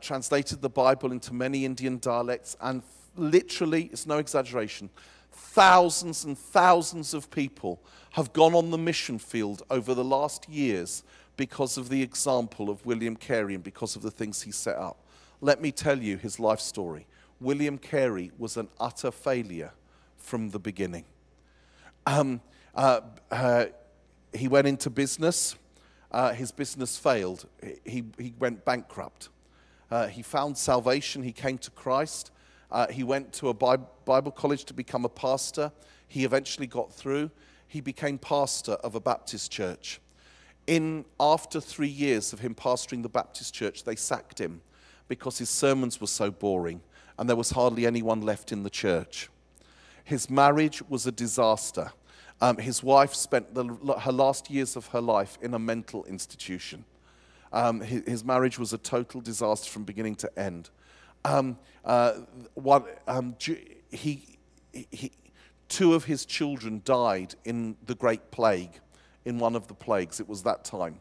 translated the Bible into many Indian dialects. And literally, it's no exaggeration, thousands and thousands of people have gone on the mission field over the last years because of the example of William Carey and because of the things he set up. Let me tell you his life story. William Carey was an utter failure from the beginning. He went into business. His business failed. He went bankrupt. He found salvation. He came to Christ. He went to a Bible college to become a pastor. He eventually got through. He became pastor of a Baptist church. After 3 years of him pastoring the Baptist church, they sacked him because his sermons were so boring and there was hardly anyone left in the church. His marriage was a disaster. His wife spent her last years of her life in a mental institution. His marriage was a total disaster from beginning to end. Two of his children died in the Great Plague, in one of the plagues. It was that time.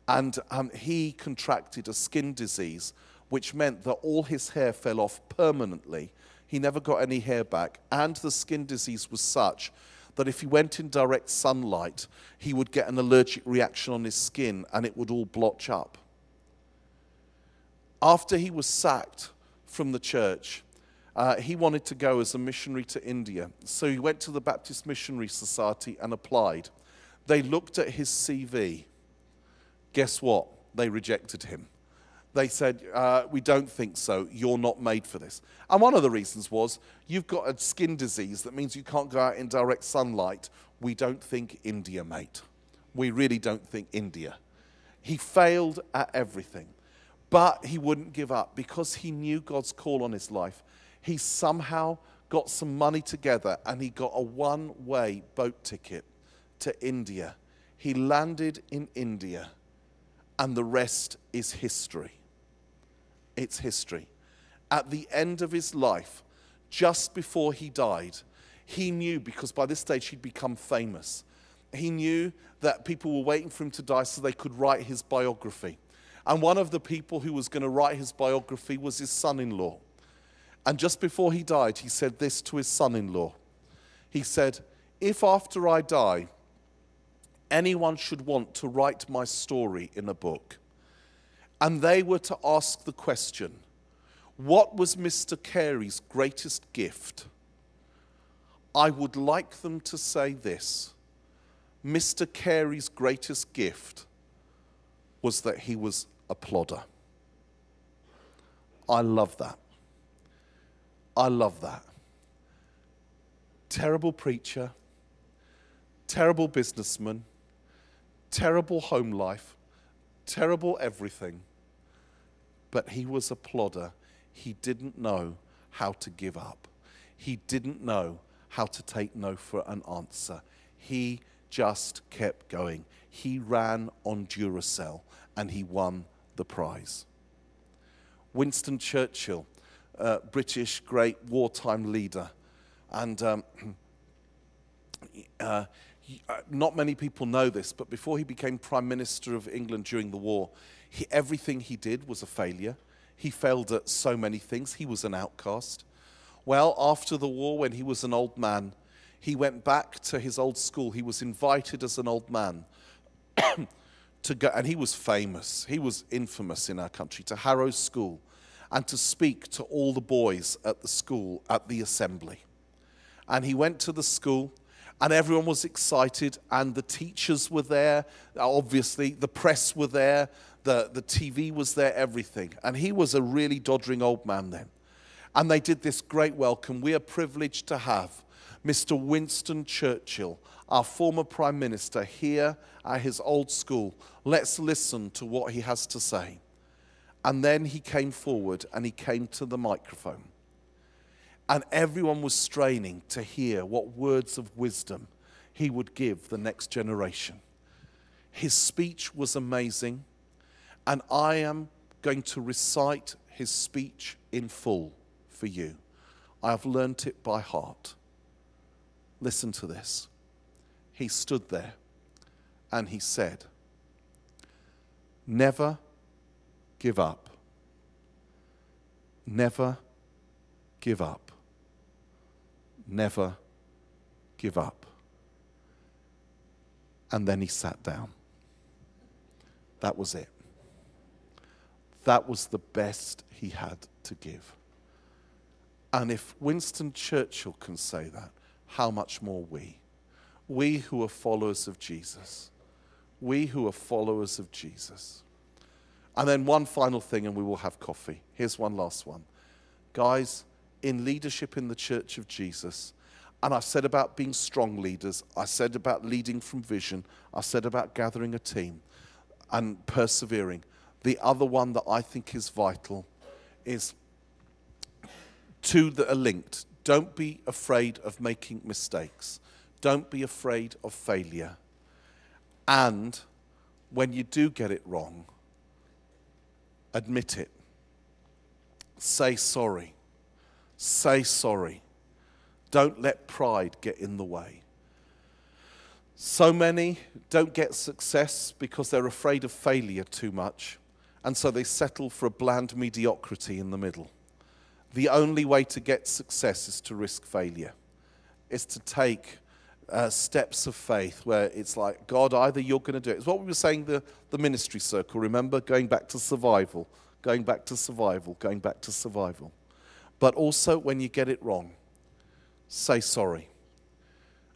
And he contracted a skin disease, which meant that all his hair fell off permanently. He never got any hair back. And the skin disease was such that if he went in direct sunlight, he would get an allergic reaction on his skin and it would all blotch up. After he was sacked from the church, he wanted to go as a missionary to India. So he went to the Baptist Missionary Society and applied. They looked at his CV. Guess what? They rejected him. They said, we don't think so. You're not made for this. And one of the reasons was, you've got a skin disease that means you can't go out in direct sunlight. We don't think India, mate. We really don't think India. He failed at everything. But he wouldn't give up because he knew God's call on his life. He somehow got some money together and he got a one-way boat ticket to India. He landed in India and the rest is history. It's history. At the end of his life, just before he died, he knew, because by this stage he'd become famous, he knew that people were waiting for him to die so they could write his biography. And one of the people who was going to write his biography was his son-in-law. And just before he died, he said this to his son-in-law. He said, if after I die, anyone should want to write my story in a book, and they were to ask the question, what was Mr. Carey's greatest gift? I would like them to say this: Mr. Carey's greatest gift was that he was a plodder. I love that. I love that. Terrible preacher, terrible businessman, terrible home life, terrible everything. But he was a plodder. He didn't know how to give up. He didn't know how to take no for an answer. He just kept going. He ran on Duracell and he won the prize. Winston Churchill, British great wartime leader. And not many people know this, but before he became Prime Minister of England during the war, everything he did was a failure. He failed at so many things. He was an outcast. Well, after the war, when he was an old man, he went back to his old school. He was invited as an old man to go, and he was famous. He was infamous in our country, to Harrow School, and to speak to all the boys at the school, at the assembly. And he went to the school, and everyone was excited, and the teachers were there, obviously, the press were there, the TV was there, everything. And he was a really doddering old man then. And they did this great welcome. We are privileged to have Mr. Winston Churchill, our former Prime Minister, here at his old school. Let's listen to what he has to say. And then he came forward and he came to the microphone. And everyone was straining to hear what words of wisdom he would give the next generation. His speech was amazing, and I am going to recite his speech in full for you. I have learnt it by heart. Listen to this. He stood there and he said, never give up. Never give up. Never give up. And then he sat down. That was it. That was the best he had to give. And if Winston Churchill can say that, how much more we? We who are followers of Jesus. We who are followers of Jesus. And then one final thing and we will have coffee. Here's one last one. Guys, in leadership in the Church of Jesus, and I said about being strong leaders, I said about leading from vision, I said about gathering a team and persevering. The other one that I think is vital is two that are linked. Don't be afraid of making mistakes. Don't be afraid of failure. And when you do get it wrong, admit it. Say sorry. Say sorry. Don't let pride get in the way. So many don't get success because they're afraid of failure too much, and so they settle for a bland mediocrity in the middle. The only way to get success is to risk failure. It's to take steps of faith where it's like, God, either you're going to do it. It's what we were saying, the ministry circle, remember? Going back to survival, going back to survival, going back to survival. But also when you get it wrong, say sorry.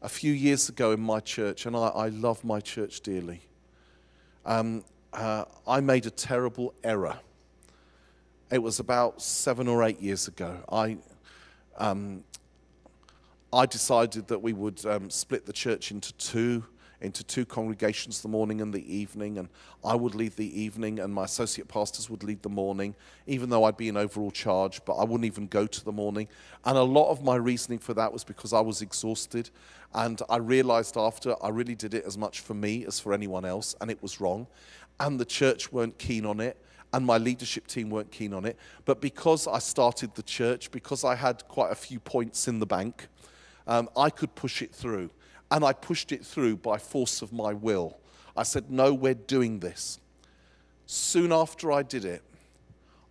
A few years ago in my church, and I love my church dearly, I made a terrible error. It was about 7 or 8 years ago. I decided that we would split the church into two congregations, the morning and the evening, and I would lead the evening and my associate pastors would lead the morning, even though I'd be in overall charge, but I wouldn't even go to the morning. And a lot of my reasoning for that was because I was exhausted, and I realized after I really did it as much for me as for anyone else, and it was wrong, and the church weren't keen on it, and my leadership team weren't keen on it. But because I started the church, because I had quite a few points in the bank, I could push it through. And I pushed it through by force of my will. I said, no, we're doing this. Soon after I did it,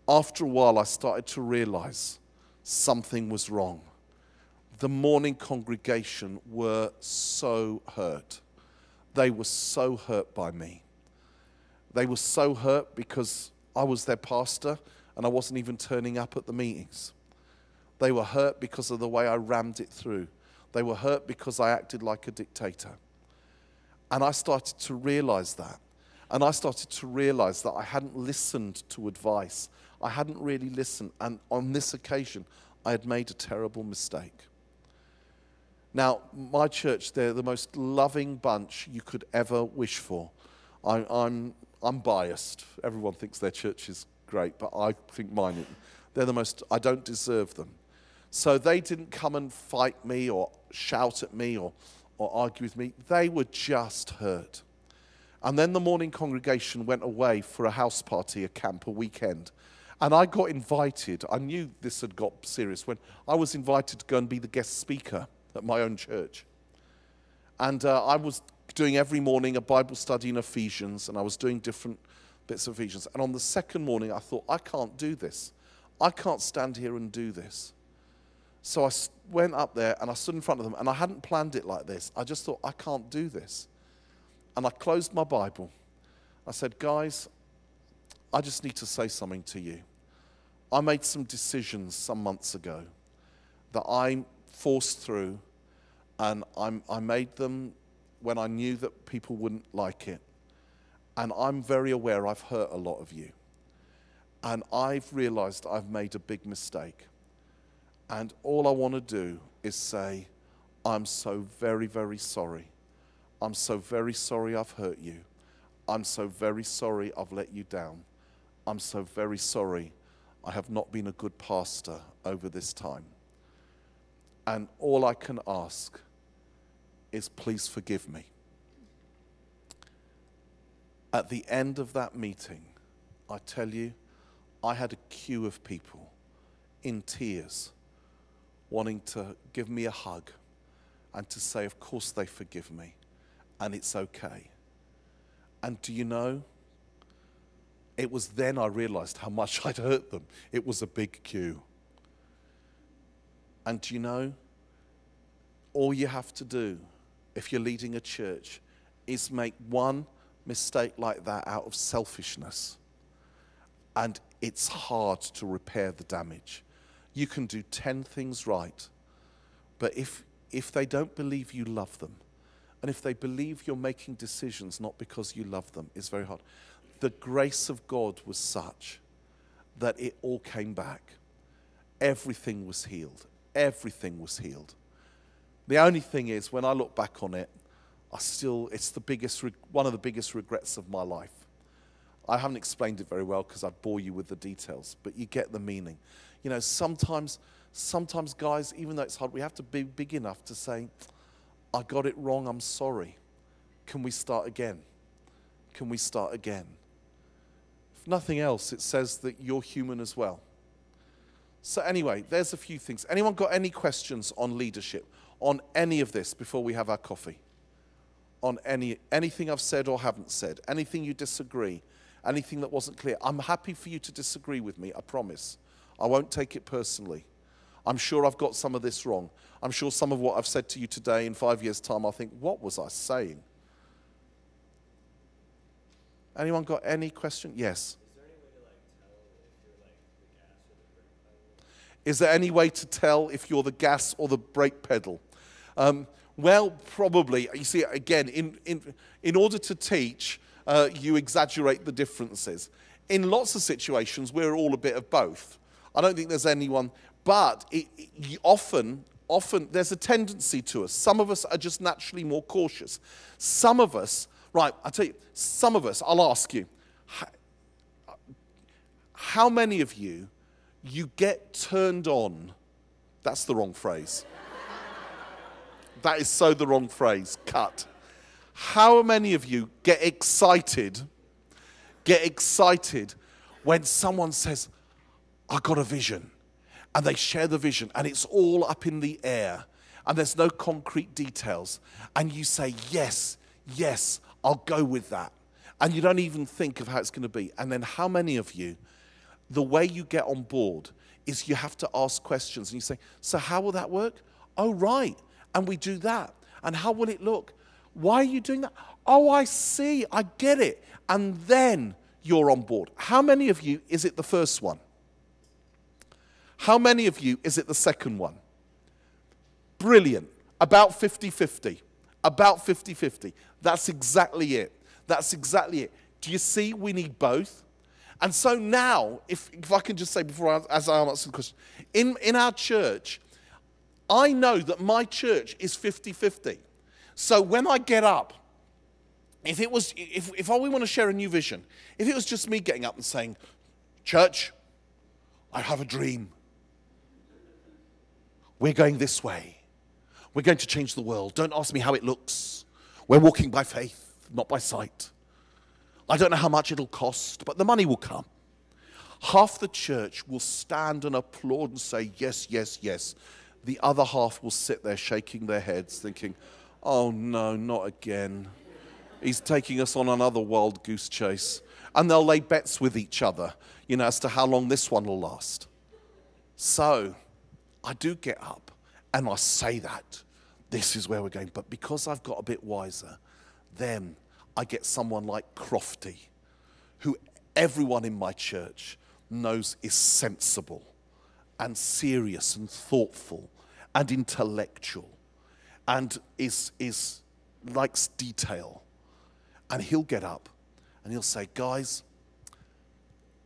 after a while, I started to realize something was wrong. The morning congregation were so hurt. They were so hurt by me. They were so hurt because I was their pastor and I wasn't even turning up at the meetings. They were hurt because of the way I rammed it through. They were hurt because I acted like a dictator. And I started to realize that. And I started to realize that I hadn't listened to advice. I hadn't really listened. And on this occasion, I had made a terrible mistake. Now, my church, they're the most loving bunch you could ever wish for. I'm biased. Everyone thinks their church is great, but I think mine, they're the most, I don't deserve them. So they didn't come and fight me or shout at me or argue with me. They were just hurt. And then the morning congregation went away for a house party, a camp, a weekend. And I got invited. I knew this had got serious when I was invited to go and be the guest speaker at my own church. And I was doing every morning a Bible study in Ephesians, and I was doing different bits of Ephesians. And on the second morning, I thought, I can't do this. I can't stand here and do this. So I went up there and I stood in front of them, and I hadn't planned it like this. I just thought, I can't do this. And I closed my Bible. I said, guys, I just need to say something to you. I made some decisions some months ago that I forced through, and I made them when I knew that people wouldn't like it. And I'm very aware I've hurt a lot of you. And I've realized I've made a big mistake. And all I want to do is say, I'm so very, very sorry. I'm so very sorry I've hurt you. I'm so very sorry I've let you down. I'm so very sorry I have not been a good pastor over this time. And all I can ask is please forgive me. At the end of that meeting, I tell you, I had a queue of people in tears wanting to give me a hug and to say, of course they forgive me and it's okay. And do you know, it was then I realized how much I'd hurt them. It was a big queue. And do you know, all you have to do if you're leading a church is make one mistake like that out of selfishness. And it's hard to repair the damage. You can do 10 things right, but if they don't believe you love them, and if they believe you're making decisions not because you love them, it's very hard. The grace of God was such that it all came back. Everything was healed. Everything was healed. The only thing is, when I look back on it, it's one of the biggest regrets of my life. I haven't explained it very well because I bore you with the details, but you get the meaning. You know, sometimes sometimes, guys, even though it's hard, we have to be big enough to say, I got it wrong, I'm sorry. Can we start again? Can we start again? If nothing else, it says that you're human as well. So anyway, there's a few things. Anyone got any questions on leadership, on any of this before we have our coffee? On anything I've said or haven't said, anything you disagree, anything that wasn't clear? I'm happy for you to disagree with me, I promise. I won't take it personally. I'm sure I've got some of this wrong. I'm sure some of what I've said to you today in 5 years' time, I'll think, what was I saying? Anyone got any question? Yes. Is there any way to tell if you're the gas or the brake pedal? Well, probably. You see, again, in order to teach, you exaggerate the differences. In lots of situations, we're all a bit of both. I don't think there's anyone, but often there's a tendency to us. Some of us are just naturally more cautious. Some of us, right, I'll tell you, some of us, I'll ask you, how many of you get turned on? That's the wrong phrase. That is so the wrong phrase. Cut. How many of you get excited when someone says, I got a vision, and they share the vision, and it's all up in the air, and there's no concrete details, and you say, yes, I'll go with that, and you don't even think of how it's going to be? And then how many of you, the way you get on board is you have to ask questions, and you say, so how will that work? Oh, right. And we do that. And how will it look? Why are you doing that? Oh, I see. I get it. And then you're on board. How many of you is it the first one? How many of you is it the second one? Brilliant. About 50-50. About 50-50. That's exactly it. That's exactly it. Do you see? We need both. And so now, if I can just say as I answer the question, in our church, I know that my church is 50-50. So when I get up, if we want to share a new vision, if it was just me getting up and saying, church, I have a dream. We're going this way. We're going to change the world. Don't ask me how it looks. We're walking by faith, not by sight. I don't know how much it'll cost, but the money will come. Half the church will stand and applaud and say, yes, yes, yes. The other half will sit there shaking their heads thinking, oh no, not again. He's taking us on another wild goose chase. And they'll lay bets with each other, as to how long this one will last. So I do get up and I say that. This is where we're going. But because I've got a bit wiser, then I get someone like Crofty, who everyone in my church knows is sensible and serious and thoughtful and intellectual and likes detail. And he'll get up and he'll say, guys,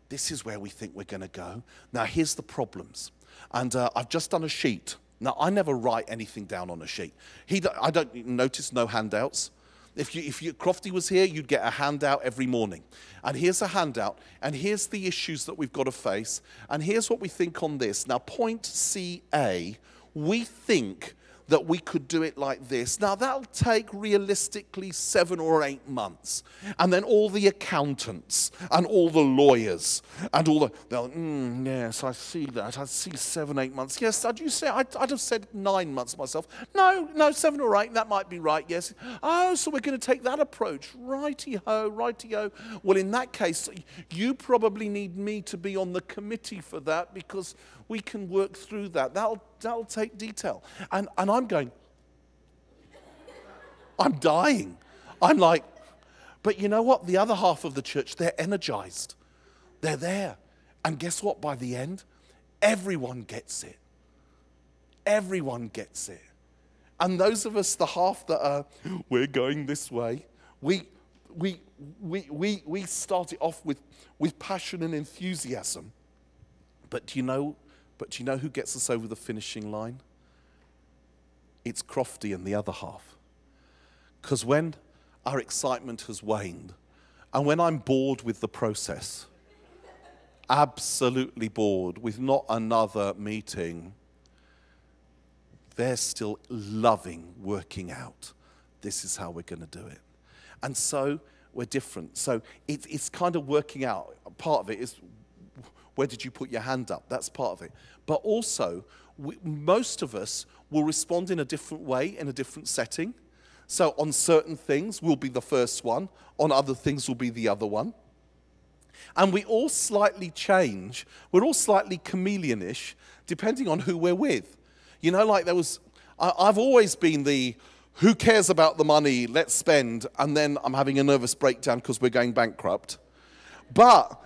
this is where we think we're going to go. Now, here's the problems. And I've just done a sheet. Now, I never write anything down on a sheet. I don't notice no handouts. If Crofty was here, you'd get a handout every morning. And here's a handout, and here's the issues that we've got to face, and here's what we think on this. Now, point CA, we think that we could do it like this. Now, that'll take realistically 7 or 8 months. And then all the accountants and all the lawyers and yes, I see that. I see 7, 8 months. Yes, I'd have said 9 months myself. No, 7 or 8, that might be right, yes. Oh, so we're going to take that approach. Righty-ho, righty-ho. Well, in that case, you probably need me to be on the committee for that because we can work through that. That'll take detail. And I'm going, I'm dying. I'm like, but you know what? The other half of the church, they're energized. They're there. And guess what? By the end, everyone gets it. Everyone gets it. And those of us, the half that are, we're going this way, we start it off with passion and enthusiasm. But do you know who gets us over the finishing line? It's Crofty and the other half. Because when our excitement has waned, and when I'm bored with the process, absolutely bored with not another meeting, they're still loving working out. This is how we're going to do it. And so we're different. So it's kind of working out. Part of it is, where did you put your hand up? That's part of it. But also, most of us will respond in a different way, in a different setting. So on certain things, we'll be the first one. On other things, we'll be the other one. And we all slightly change. We're all slightly chameleonish, depending on who we're with. You know, like I've always been the, who cares about the money, let's spend, and then I'm having a nervous breakdown because we're going bankrupt. But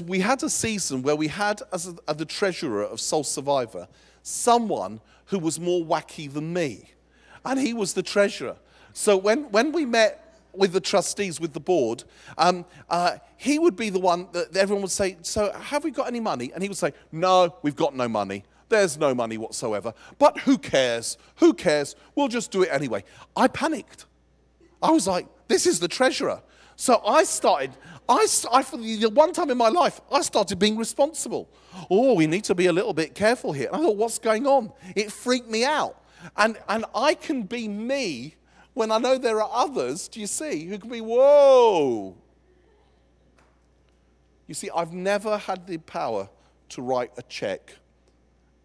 we had a season where we had, as the treasurer of Soul Survivor, someone who was more wacky than me. And he was the treasurer. So when we met with the trustees, with the board, he would be the one that everyone would say, so have we got any money? And he would say, no, we've got no money. There's no money whatsoever. But who cares? Who cares? We'll just do it anyway. I panicked. I was like, this is the treasurer. So for the one time in my life, I started being responsible. Oh, we need to be a little bit careful here. And I thought, what's going on? It freaked me out. And I can be me when I know there are others, do you see, who can be, whoa. You see, I've never had the power to write a check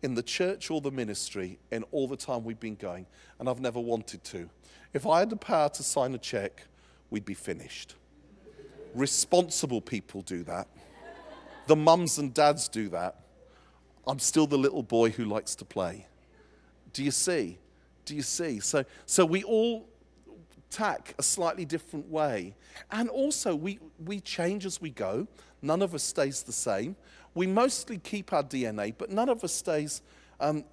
in the church or the ministry in all the time we've been going, and I've never wanted to. If I had the power to sign a check, we'd be finished. Responsible people do that. The mums and dads do that. I'm still the little boy who likes to play. Do you see? Do you see? So we all tack a slightly different way. And also, we change as we go. None of us stays the same. We mostly keep our DNA, but none of us stays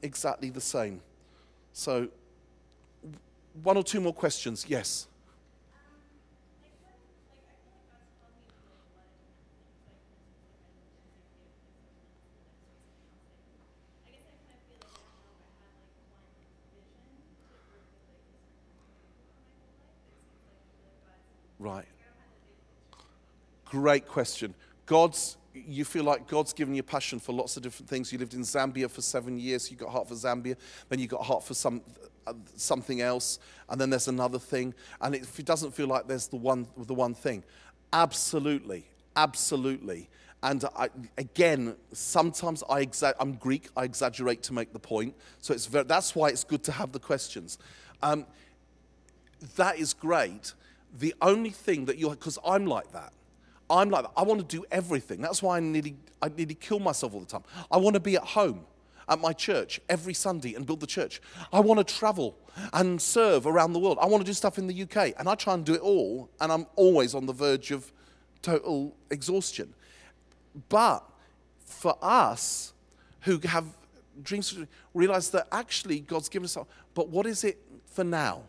exactly the same. So, one or two more questions. Yes? Right. Great question. You feel like God's given you a passion for lots of different things. You lived in Zambia for 7 years. You got heart for Zambia. Then you got heart for something else. And then there's another thing. And if it doesn't feel like there's the one thing, absolutely, absolutely. And again, sometimes I'm Greek. I exaggerate to make the point. So that's why it's good to have the questions. That is great. The only thing that because I'm like that. I want to do everything. That's why I nearly kill myself all the time. I want to be at home at my church every Sunday and build the church. I want to travel and serve around the world. I want to do stuff in the UK. And I try and do it all. And I'm always on the verge of total exhaustion. But for us who have dreams, realize that actually God's given us, but what is it for now?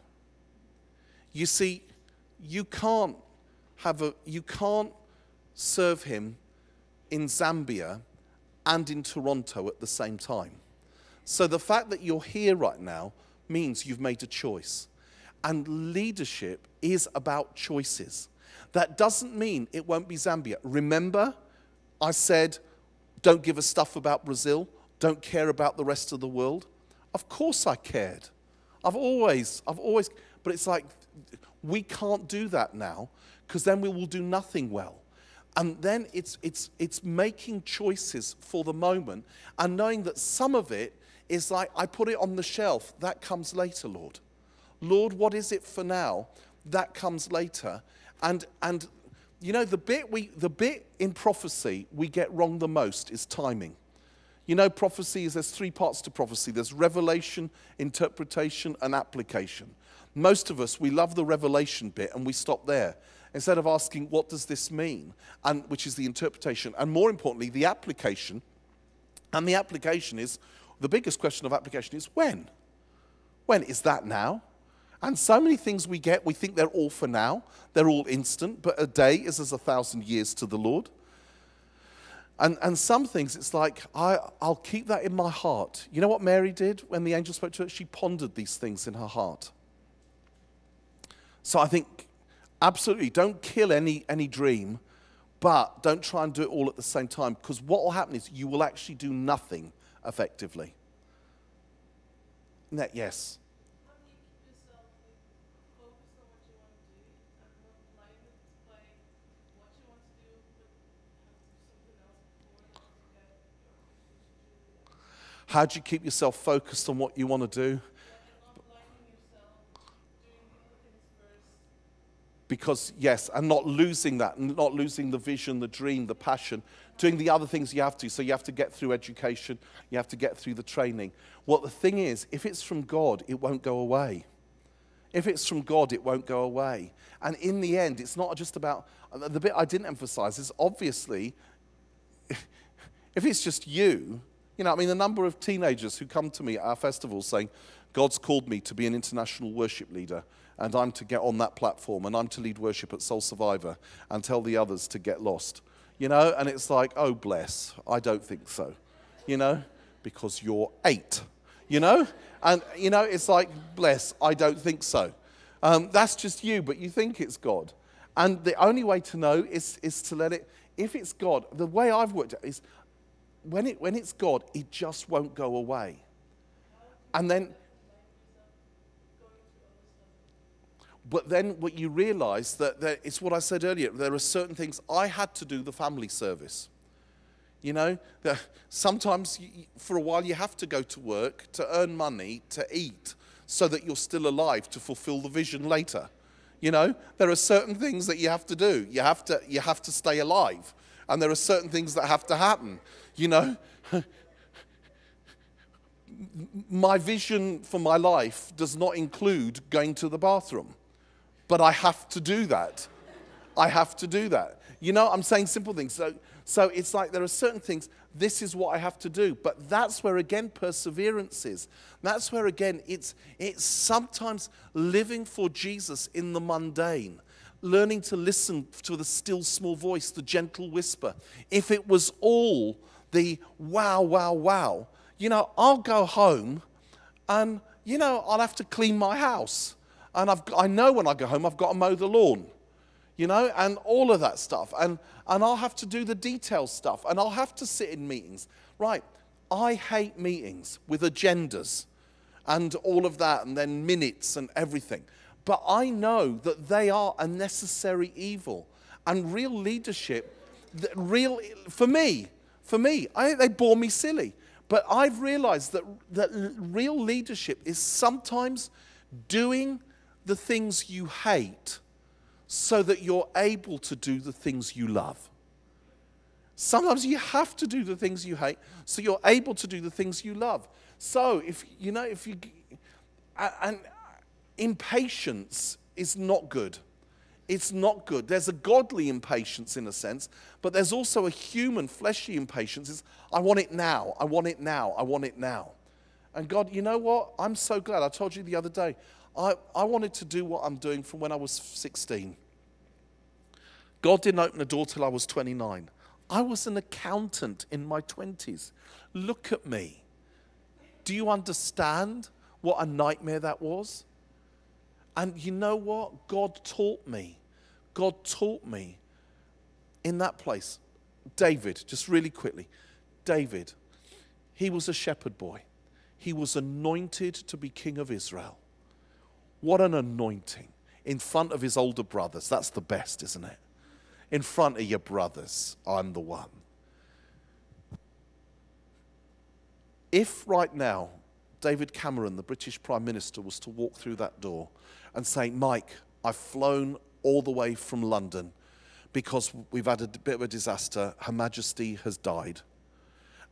You see, you can't serve him in Zambia and in Toronto at the same time. So the fact that you're here right now means you've made a choice. And leadership is about choices. That doesn't mean it won't be Zambia. Remember, I said, don't give a stuff about Brazil, don't care about the rest of the world. Of course I cared. I've always, but it's like, we can't do that now, because then we will do nothing well. And then it's making choices for the moment and knowing that some of it is like, I put it on the shelf, that comes later, Lord. Lord, what is it for now? That comes later. And you know, the bit in prophecy we get wrong the most is timing. You know, there's 3 parts to prophecy. There's revelation, interpretation, and application. Most of us, we love the revelation bit and we stop there, instead of asking, what does this mean? And which is the interpretation. And more importantly, the application. And the application is, the biggest question of application is when? When is that now? And so many things we get, we think they're all for now. They're all instant, but a day is as 1,000 years to the Lord. And some things, it's like, I'll keep that in my heart. You know what Mary did when the angel spoke to her? She pondered these things in her heart. So I think, absolutely, don't kill any dream, but don't try and do it all at the same time, because what will happen is you will actually do nothing effectively. Yes. How do you keep yourself focused on what you want to do and not blinded by what you want to do, but have to do something else before in order to get your vision truly out? How do you keep yourself focused on what you want to do? Yeah, and not blinding yourself, doing the other things first. Because, yes, and not losing that, not losing the vision, the dream, the passion, doing the other things you have to. So you have to get through education, you have to get through the training. Well, the thing is, if it's from God, it won't go away. If it's from God, it won't go away. And in the end, it's not just about, the bit I didn't emphasize is obviously, if it's just you, I mean, the number of teenagers who come to me at our festivals saying, God's called me to be an international worship leader, and I'm to get on that platform, and I'm to lead worship at Soul Survivor and tell the others to get lost. And it's like, oh, bless, I don't think so, because you're 8, And, it's like, bless, I don't think so. That's just you, but you think it's God. And the only way to know is to let it, if it's God, the way I've worked it is, when it's God, it just won't go away. And then, but then what you realize that it's what I said earlier, there are certain things, I had to do the family service. That sometimes for a while you have to go to work to earn money to eat so that you're still alive to fulfill the vision later. There are certain things that you have to do. You have to stay alive. And there are certain things that have to happen. My vision for my life does not include going to the bathroom. But I have to do that. I have to do that. I'm saying simple things. So it's like there are certain things, this is what I have to do. But that's where, again, perseverance is. That's where, again, it's sometimes living for Jesus in the mundane. Learning to listen to the still small voice, the gentle whisper. If it was all the wow, wow, wow, I'll go home and, I'll have to clean my house. And I know when I go home, I've got to mow the lawn, and all of that stuff. And I'll have to do the detail stuff. And I'll have to sit in meetings. Right, I hate meetings with agendas and all of that, and then minutes and everything. But I know that they are a necessary evil. And real leadership, for me, they bore me silly. But I've realized that real leadership is sometimes doing the things you hate so that you're able to do the things you love. Sometimes you have to do the things you hate so you're able to do the things you love. So and impatience is not good. It's not good. There's a godly impatience in a sense, but there's also a human, fleshly impatience. It's, I want it now, I want it now, I want it now. And God, you know what? I'm so glad. I told you the other day, I wanted to do what I'm doing from when I was 16. God didn't open the door till I was 29. I was an accountant in my 20s. Look at me. Do you understand what a nightmare that was? And you know what? God taught me. God taught me in that place. David, just really quickly. David, he was a shepherd boy. He was anointed to be king of Israel. What an anointing. In front of his older brothers. That's the best, isn't it? In front of your brothers, I'm the one. If right now, David Cameron, the British Prime Minister, was to walk through that door and say, Mike, I've flown all the way from London because we've had a bit of a disaster. Her Majesty has died.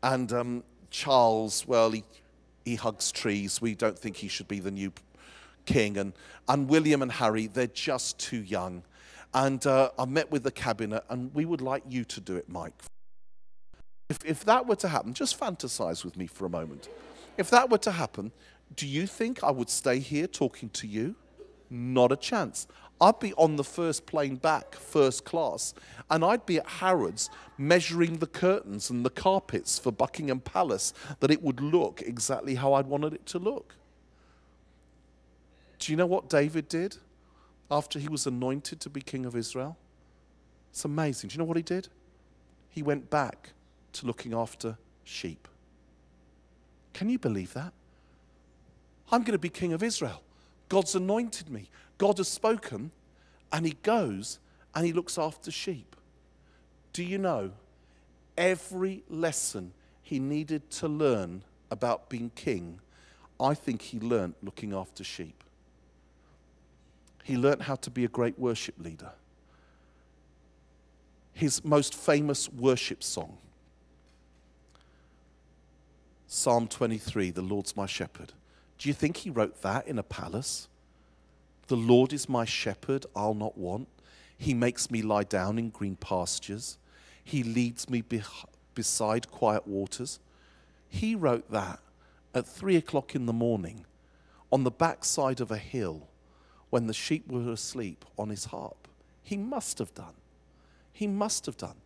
And Charles, well, he hugs trees. We don't think he should be the new king. And William and Harry, they're just too young. And I met with the cabinet, and we would like you to do it, Mike. If that were to happen, just fantasize with me for a moment. If that were to happen, do you think I would stay here talking to you? Not a chance. I'd be on the first plane back, first class, and I'd be at Harrods measuring the curtains and the carpets for Buckingham Palace, that it would look exactly how I'd wanted it to look. Do you know what David did after he was anointed to be king of Israel? It's amazing. Do you know what he did? He went back to looking after sheep. Can you believe that? I'm going to be king of Israel. God's anointed me. God has spoken. And he goes and he looks after sheep. Do you know, every lesson he needed to learn about being king, I think he learnt looking after sheep. He learnt how to be a great worship leader. His most famous worship song, Psalm 23, the Lord's my shepherd. Do you think he wrote that in a palace? The Lord is my shepherd, I'll not want. He makes me lie down in green pastures. He leads me beside quiet waters. He wrote that at 3 o'clock in the morning on the backside of a hill when the sheep were asleep on his harp. He must have done. He must have done.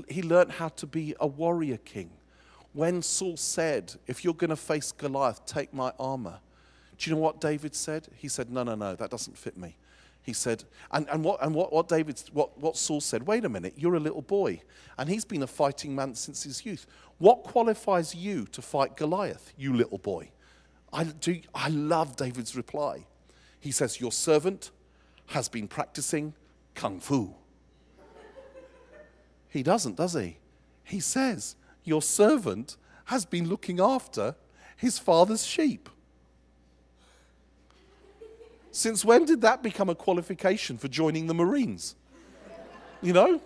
He learned how to be a warrior king. When Saul said, if you're going to face Goliath, take my armor. Do you know what David said? He said, no, that doesn't fit me. He said, what Saul said, wait a minute, you're a little boy, and he's been a fighting man since his youth. What qualifies you to fight Goliath, you little boy? I love David's reply. He says, your servant has been practicing kung fu. He doesn't, does he? He says, your servant has been looking after his father's sheep. Since when did that become a qualification for joining the Marines? You know?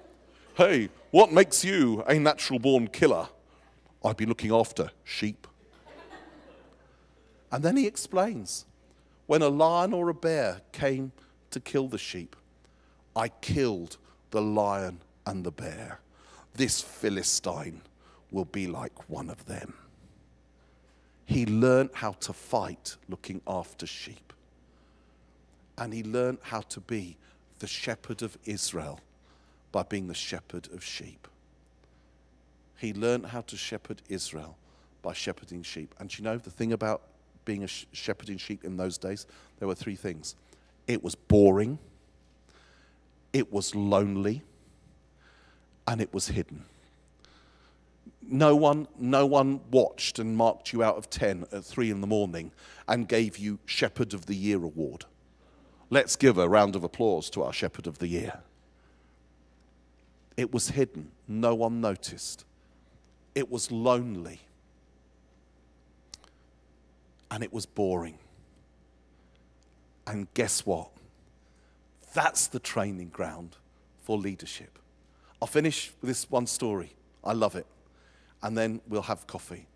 Hey, what makes you a natural-born killer? I've been looking after sheep. And then he explains, when a lion or a bear came to kill the sheep, I killed the lion and the bear. This Philistine will be like one of them. He learned how to fight looking after sheep. And he learned how to be the shepherd of Israel by being the shepherd of sheep. He learned how to shepherd Israel by shepherding sheep. And you know the thing about being a shepherding sheep in those days? There were three things. It was boring, it was lonely, and it was hidden. No one watched and marked you out of 10 at 3 in the morning and gave you Shepherd of the Year award. Let's give a round of applause to our Shepherd of the Year. It was hidden. No one noticed. It was lonely. And it was boring. And guess what? That's the training ground for leadership. I'll finish with this one story. I love it. And then we'll have coffee.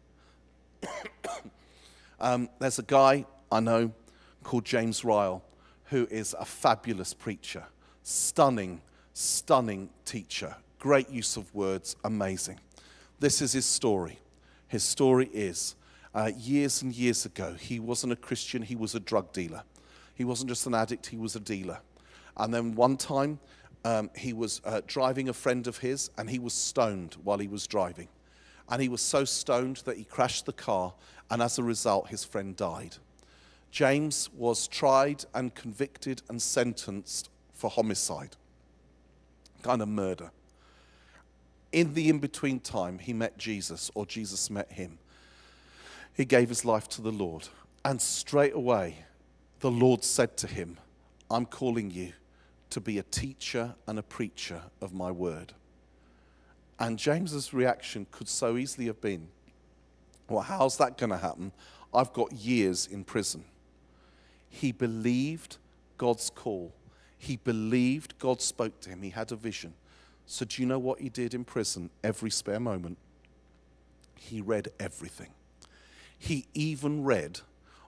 There's a guy I know called James Ryle, who is a fabulous preacher, stunning teacher, great use of words, amazing. This is his story. His story is, years and years ago, he wasn't a Christian, he was a drug dealer. He wasn't just an addict, he was a dealer. And then one time, he was driving a friend of his, and he was stoned while he was driving. And he was so stoned that he crashed the car, and as a result, his friend died. James was tried and convicted and sentenced for homicide, kind of murder. In the in-between time, he met Jesus, or Jesus met him. He gave his life to the Lord. And straight away, the Lord said to him, I'm calling you to be a teacher and a preacher of my word. And James's reaction could so easily have been, well, how's that going to happen? I've got years in prison. He believed God's call. He believed God spoke to him. He had a vision. So do you know what he did in prison every spare moment? He read everything. He even read,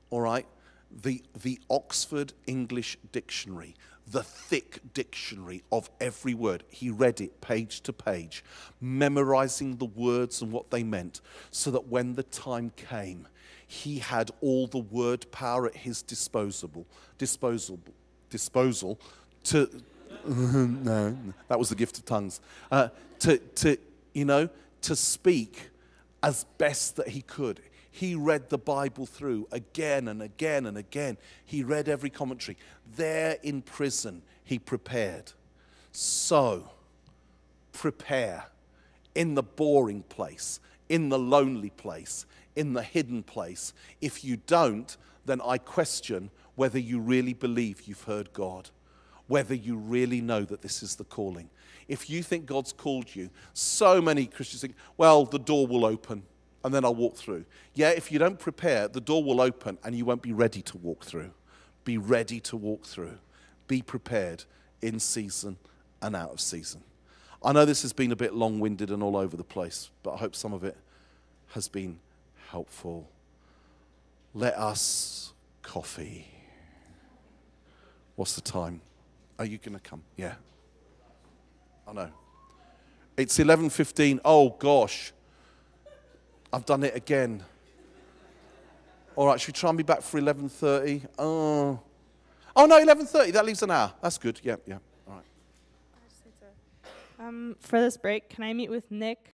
all right, the Oxford English Dictionary, the thick dictionary of every word. He read it page to page, memorizing the words and what they meant, so that when the time came, he had all the word power at his disposal to no, that was the gift of tongues, to speak as best that he could. He read the Bible through again and again and again. He read every commentary. There in prison, he prepared. So, prepare in the boring place, in the lonely place, in the hidden place. If you don't, then I question whether you really believe you've heard God, whether you really know that this is the calling. If you think God's called you, so many Christians think, well, the door will open and then I'll walk through. Yeah, if you don't prepare, the door will open and you won't be ready to walk through. Be ready to walk through. Be prepared in season and out of season. I know this has been a bit long-winded and all over the place, but I hope some of it has been helpful. Let us coffee. What's the time? Are you going to come? Yeah. I know. It's 11:15. Oh, gosh. I've done it again. All right, should we try and be back for 11:30? Oh, no, 11:30. That leaves an hour. That's good. Yeah. All right. For this break, can I meet with Nick